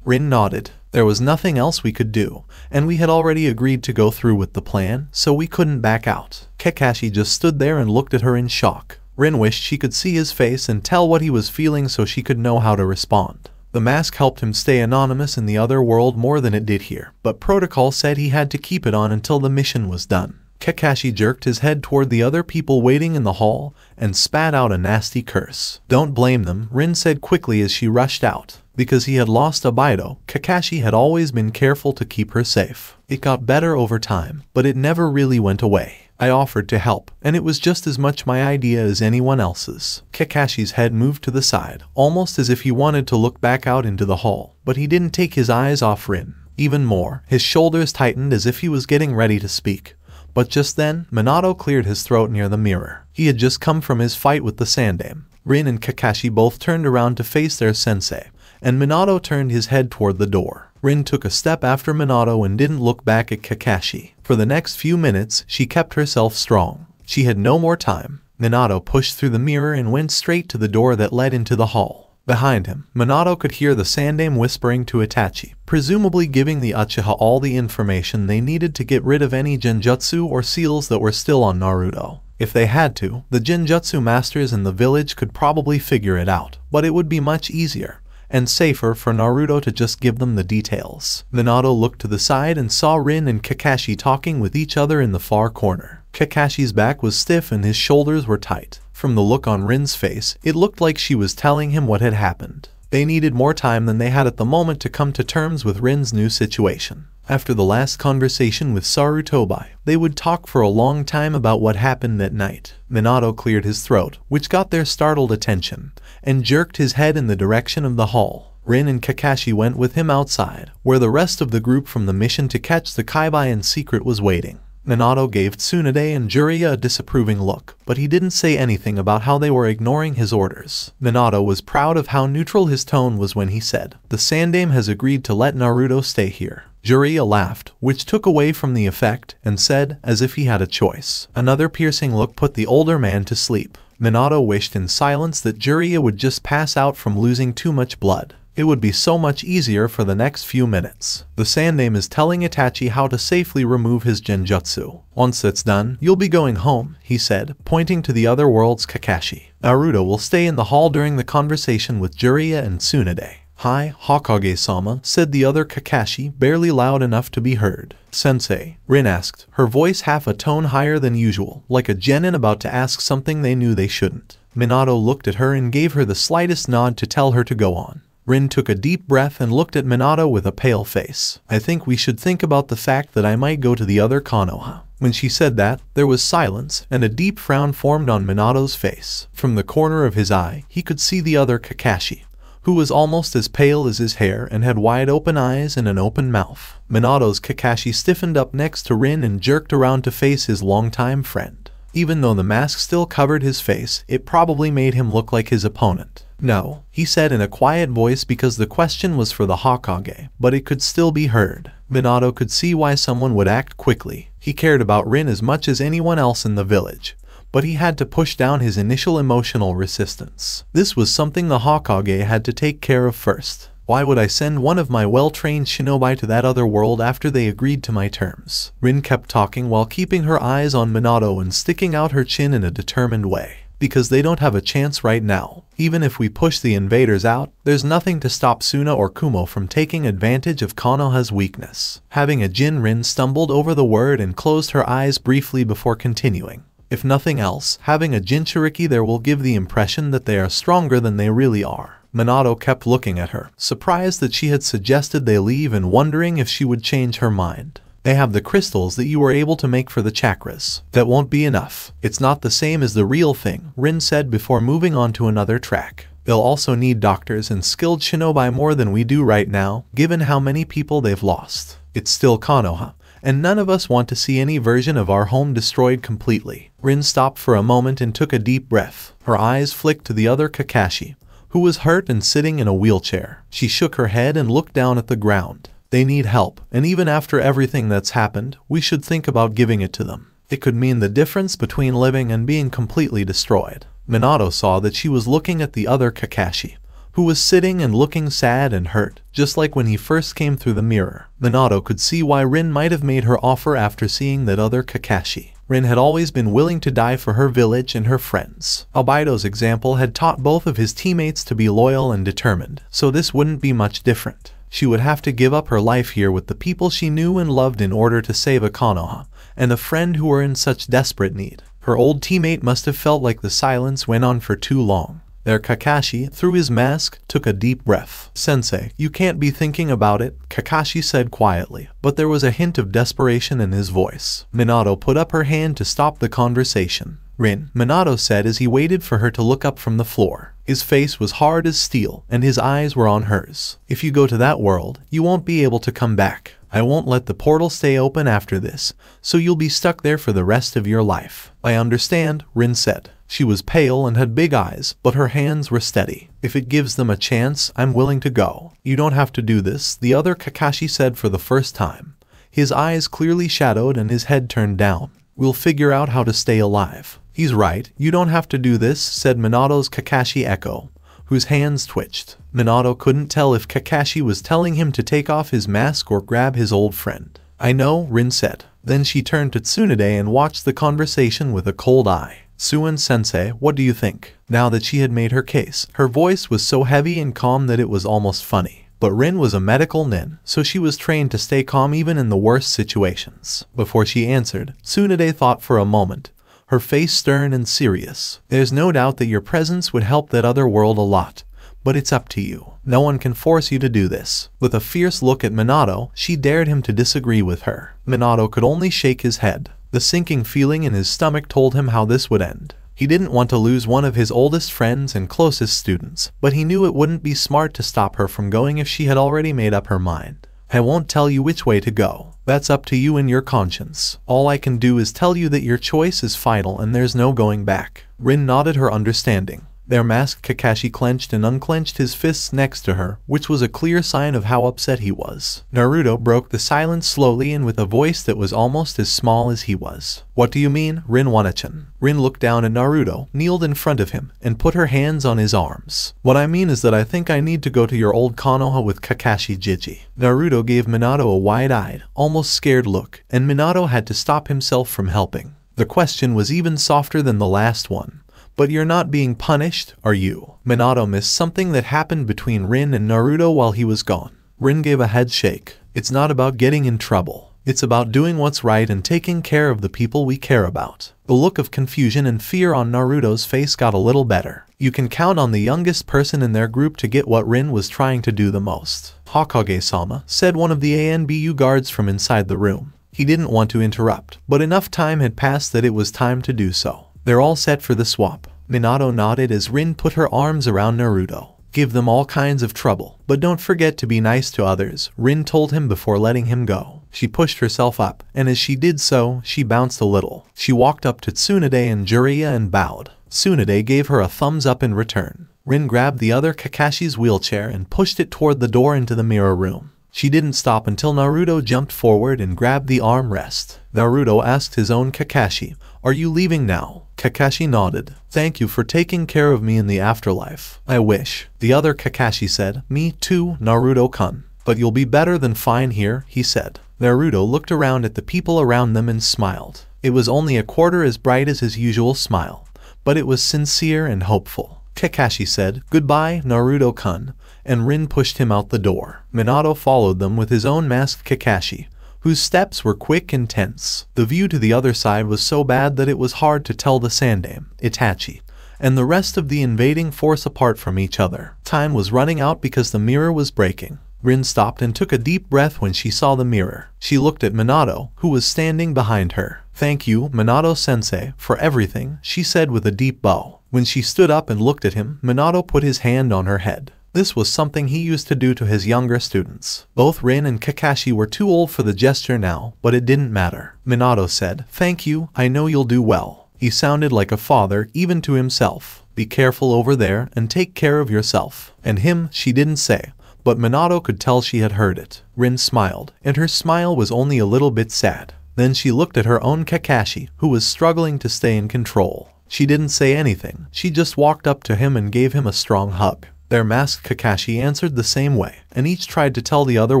Rin nodded. There was nothing else we could do, and we had already agreed to go through with the plan, so we couldn't back out. Kakashi just stood there and looked at her in shock. Rin wished she could see his face and tell what he was feeling so she could know how to respond. The mask helped him stay anonymous in the other world more than it did here, but protocol said he had to keep it on until the mission was done. Kakashi jerked his head toward the other people waiting in the hall and spat out a nasty curse. Don't blame them, Rin said quickly as she rushed out. Because he had lost Abido, Kakashi had always been careful to keep her safe. It got better over time, but it never really went away. I offered to help, and it was just as much my idea as anyone else's. Kakashi's head moved to the side, almost as if he wanted to look back out into the hall, but he didn't take his eyes off Rin. Even more, his shoulders tightened as if he was getting ready to speak. But just then, Minato cleared his throat near the mirror. He had just come from his fight with the Sandaime. Rin and Kakashi both turned around to face their sensei, and Minato turned his head toward the door. Rin took a step after Minato and didn't look back at Kakashi. For the next few minutes, she kept herself strong. She had no more time. Minato pushed through the mirror and went straight to the door that led into the hall. Behind him, Minato could hear the Sandaime whispering to Itachi, presumably giving the Uchiha all the information they needed to get rid of any genjutsu or seals that were still on Naruto. If they had to, the genjutsu masters in the village could probably figure it out, but it would be much easier and safer for Naruto to just give them the details. Minato looked to the side and saw Rin and Kakashi talking with each other in the far corner. Kakashi's back was stiff and his shoulders were tight. From the look on Rin's face, it looked like she was telling him what had happened. They needed more time than they had at the moment to come to terms with Rin's new situation. After the last conversation with Sarutobi, they would talk for a long time about what happened that night. Minato cleared his throat, which got their startled attention, and jerked his head in the direction of the hall. Rin and Kakashi went with him outside, where the rest of the group from the mission to catch the Kaibai in secret was waiting. Minato gave Tsunade and Jiraiya a disapproving look, but he didn't say anything about how they were ignoring his orders. Minato was proud of how neutral his tone was when he said, "The Sandaime has agreed to let Naruto stay here." Jiraiya laughed, which took away from the effect, and said, as if he had a choice. Another piercing look put the older man to sleep. Minato wished in silence that Jiraiya would just pass out from losing too much blood. It would be so much easier for the next few minutes. The Sandaime is telling Itachi how to safely remove his genjutsu. Once it's done, you'll be going home, he said, pointing to the other world's Kakashi. Naruto will stay in the hall during the conversation with Jiraiya and Tsunade. "Hi, Hokage-sama," said the other Kakashi, barely loud enough to be heard. "Sensei," Rin asked, her voice half a tone higher than usual, like a genin about to ask something they knew they shouldn't. Minato looked at her and gave her the slightest nod to tell her to go on. Rin took a deep breath and looked at Minato with a pale face. "I think we should think about the fact that I might go to the other Konoha." When she said that, there was silence, and a deep frown formed on Minato's face. From the corner of his eye, he could see the other Kakashi, who was almost as pale as his hair and had wide open eyes and an open mouth. Minato's Kakashi stiffened up next to Rin and jerked around to face his longtime friend. Even though the mask still covered his face, it probably made him look like his opponent. "No," he said in a quiet voice because the question was for the Hokage, but it could still be heard. Minato could see why someone would act quickly. He cared about Rin as much as anyone else in the village, but he had to push down his initial emotional resistance. This was something the Hokage had to take care of first. Why would I send one of my well-trained shinobi to that other world after they agreed to my terms? Rin kept talking while keeping her eyes on Minato and sticking out her chin in a determined way. Because they don't have a chance right now. Even if we push the invaders out, there's nothing to stop Suna or Kumo from taking advantage of Konoha's weakness. Having a Jin, Rin stumbled over the word and closed her eyes briefly before continuing. If nothing else, having a Jinchuriki there will give the impression that they are stronger than they really are. Minato kept looking at her, surprised that she had suggested they leave and wondering if she would change her mind. "They have the crystals that you were able to make for the chakras. That won't be enough. It's not the same as the real thing," Rin said before moving on to another track. "They'll also need doctors and skilled shinobi more than we do right now, given how many people they've lost. It's still Konoha, and none of us want to see any version of our home destroyed completely. Rin stopped for a moment and took a deep breath. Her eyes flicked to the other Kakashi, who was hurt and sitting in a wheelchair. She shook her head and looked down at the ground. They need help, and even after everything that's happened, we should think about giving it to them. It could mean the difference between living and being completely destroyed. Minato saw that she was looking at the other Kakashi, who was sitting and looking sad and hurt, just like when he first came through the mirror. Minato could see why Rin might have made her offer after seeing that other Kakashi. Rin had always been willing to die for her village and her friends. Albedo's example had taught both of his teammates to be loyal and determined, so this wouldn't be much different. She would have to give up her life here with the people she knew and loved in order to save a Konoha and a friend who were in such desperate need. Her old teammate must have felt like the silence went on for too long. Their Kakashi, through his mask, took a deep breath. "Sensei, you can't be thinking about it," Kakashi said quietly, but there was a hint of desperation in his voice. Minato put up her hand to stop the conversation. "Rin," Minato said as he waited for her to look up from the floor. His face was hard as steel, and his eyes were on hers. "If you go to that world, you won't be able to come back. I won't let the portal stay open after this, so you'll be stuck there for the rest of your life." "I understand," Rin said. She was pale and had big eyes, but her hands were steady. "If it gives them a chance, I'm willing to go." "You don't have to do this," the other Kakashi said for the first time. His eyes clearly shadowed and his head turned down. "We'll figure out how to stay alive." "He's right, you don't have to do this," said Minato's Kakashi Echo, whose hands twitched. Minato couldn't tell if Kakashi was telling him to take off his mask or grab his old friend. "I know," Rin said. Then she turned to Tsunade and watched the conversation with a cold eye. "Suen-sensei, what do you think?" Now that she had made her case, her voice was so heavy and calm that it was almost funny. But Rin was a medical nin, so she was trained to stay calm even in the worst situations. Before she answered, Tsunade thought for a moment, her face stern and serious. "There's no doubt that your presence would help that other world a lot, but it's up to you. No one can force you to do this." With a fierce look at Minato, she dared him to disagree with her. Minato could only shake his head. The sinking feeling in his stomach told him how this would end. He didn't want to lose one of his oldest friends and closest students, but he knew it wouldn't be smart to stop her from going if she had already made up her mind. "I won't tell you which way to go. That's up to you and your conscience. All I can do is tell you that your choice is final and there's no going back." Rin nodded her understanding. Their masked Kakashi clenched and unclenched his fists next to her, which was a clear sign of how upset he was. Naruto broke the silence slowly and with a voice that was almost as small as he was. "What do you mean, Rin Wanachan?" Rin looked down at Naruto, kneeled in front of him, and put her hands on his arms. "What I mean is that I think I need to go to your old Konoha with Kakashi Jiji." Naruto gave Minato a wide-eyed, almost scared look, and Minato had to stop himself from helping. The question was even softer than the last one. "But you're not being punished, are you?" Minato missed something that happened between Rin and Naruto while he was gone. Rin gave a head shake. "It's not about getting in trouble. It's about doing what's right and taking care of the people we care about." The look of confusion and fear on Naruto's face got a little better. You can count on the youngest person in their group to get what Rin was trying to do the most. "Hokage-sama," said one of the ANBU guards from inside the room. He didn't want to interrupt, but enough time had passed that it was time to do so. "They're all set for the swap." Minato nodded as Rin put her arms around Naruto. "Give them all kinds of trouble, but don't forget to be nice to others," Rin told him before letting him go. She pushed herself up, and as she did so, she bounced a little. She walked up to Tsunade and Jiraiya and bowed. Tsunade gave her a thumbs up in return. Rin grabbed the other Kakashi's wheelchair and pushed it toward the door into the mirror room. She didn't stop until Naruto jumped forward and grabbed the armrest. Naruto asked his own Kakashi, "Are you leaving now?" Kakashi nodded. "Thank you for taking care of me in the afterlife." "I wish." The other Kakashi said, "Me too, Naruto-kun. But you'll be better than fine here," he said. Naruto looked around at the people around them and smiled. It was only a quarter as bright as his usual smile, but it was sincere and hopeful. Kakashi said, "Goodbye, Naruto-kun," and Rin pushed him out the door. Minato followed them with his own masked Kakashi, whose steps were quick and tense. The view to the other side was so bad that it was hard to tell the Sandaime, Itachi, and the rest of the invading force apart from each other. Time was running out because the mirror was breaking. Rin stopped and took a deep breath when she saw the mirror. She looked at Minato, who was standing behind her. "Thank you, Minato-sensei, for everything," she said with a deep bow. When she stood up and looked at him, Minato put his hand on her head. This was something he used to do to his younger students. Both Rin and Kakashi were too old for the gesture now, but it didn't matter. Minato said, "Thank you, I know you'll do well." He sounded like a father, even to himself. "Be careful over there and take care of yourself." And him, she didn't say, but Minato could tell she had heard it. Rin smiled, and her smile was only a little bit sad. Then she looked at her own Kakashi, who was struggling to stay in control. She didn't say anything, she just walked up to him and gave him a strong hug. Their masked Kakashi answered the same way, and each tried to tell the other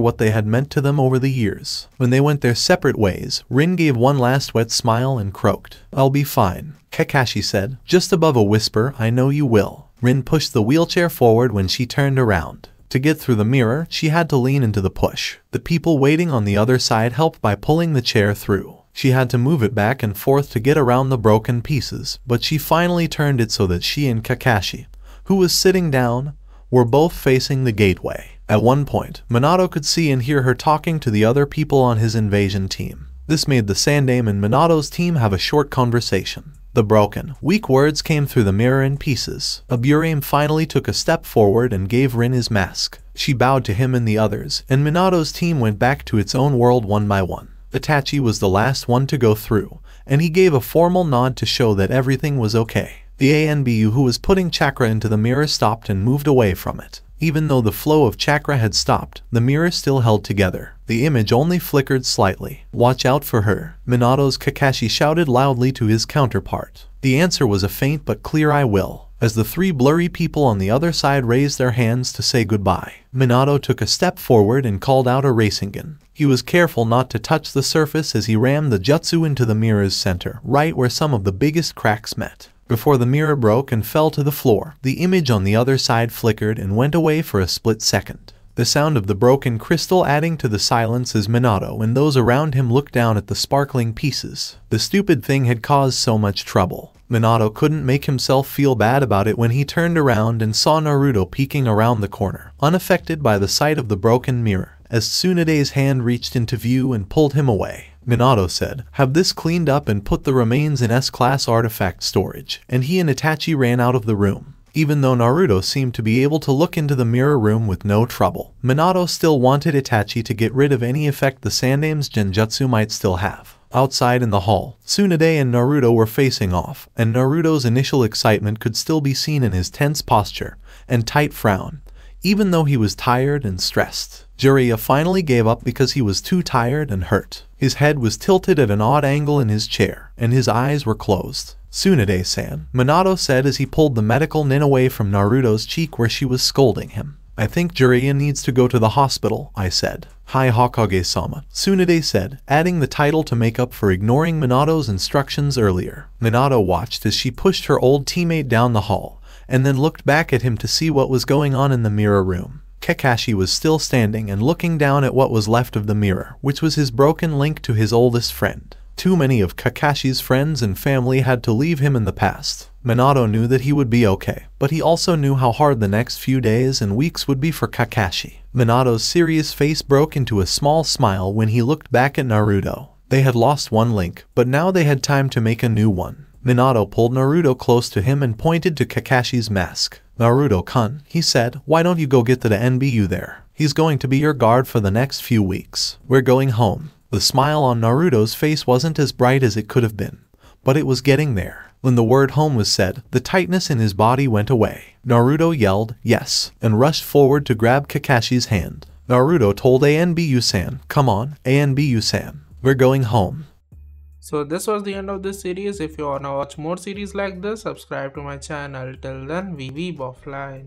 what they had meant to them over the years. When they went their separate ways, Rin gave one last wet smile and croaked. "I'll be fine," Kakashi said, just above a whisper, "I know you will." Rin pushed the wheelchair forward when she turned around. To get through the mirror, she had to lean into the push. The people waiting on the other side helped by pulling the chair through. She had to move it back and forth to get around the broken pieces, but she finally turned it so that she and Kakashi, who was sitting down, were both facing the gateway. At one point, Minato could see and hear her talking to the other people on his invasion team. This made the Sandaime and Minato's team have a short conversation. The broken, weak words came through the mirror in pieces. Aburame finally took a step forward and gave Rin his mask. She bowed to him and the others, and Minato's team went back to its own world one by one. Itachi was the last one to go through, and he gave a formal nod to show that everything was okay. The ANBU who was putting chakra into the mirror stopped and moved away from it. Even though the flow of chakra had stopped, the mirror still held together. The image only flickered slightly. "Watch out for her," Minato's Kakashi shouted loudly to his counterpart. The answer was a faint but clear "I will." As the three blurry people on the other side raised their hands to say goodbye, Minato took a step forward and called out a Rasengan. He was careful not to touch the surface as he rammed the jutsu into the mirror's center, right where some of the biggest cracks met. Before the mirror broke and fell to the floor, the image on the other side flickered and went away for a split second. The sound of the broken crystal adding to the silence as Minato and those around him looked down at the sparkling pieces. The stupid thing had caused so much trouble. Minato couldn't make himself feel bad about it when he turned around and saw Naruto peeking around the corner, unaffected by the sight of the broken mirror, as Tsunade's hand reached into view and pulled him away. Minato said, "Have this cleaned up and put the remains in S-class artifact storage," and he and Itachi ran out of the room. Even though Naruto seemed to be able to look into the mirror room with no trouble, Minato still wanted Itachi to get rid of any effect the Sandaime's genjutsu might still have. Outside in the hall, Tsunade and Naruto were facing off, and Naruto's initial excitement could still be seen in his tense posture and tight frown, even though he was tired and stressed. Jiraiya finally gave up because he was too tired and hurt. His head was tilted at an odd angle in his chair, and his eyes were closed. "Tsunade-san," Minato said as he pulled the medical nin away from Naruto's cheek where she was scolding him. "I think Jiraiya needs to go to the hospital," I said. "Hi Hokage-sama," Tsunade said, adding the title to make up for ignoring Minato's instructions earlier. Minato watched as she pushed her old teammate down the hall, and then looked back at him to see what was going on in the mirror room. Kakashi was still standing and looking down at what was left of the mirror, which was his broken link to his oldest friend. Too many of Kakashi's friends and family had to leave him in the past. Minato knew that he would be okay, but he also knew how hard the next few days and weeks would be for Kakashi. Minato's serious face broke into a small smile when he looked back at Naruto. They had lost one link, but now they had time to make a new one. Minato pulled Naruto close to him and pointed to Kakashi's mask. "Naruto-kun," he said, "why don't you go get to the NBU there? He's going to be your guard for the next few weeks. We're going home." The smile on Naruto's face wasn't as bright as it could have been, but it was getting there. When the word home was said, the tightness in his body went away. Naruto yelled, "Yes," and rushed forward to grab Kakashi's hand. Naruto told ANBU-san, "Come on, ANBU-san. We're going home." So this was the end of this series. If you wanna watch more series like this, subscribe to my channel. Till then, we weeb offline.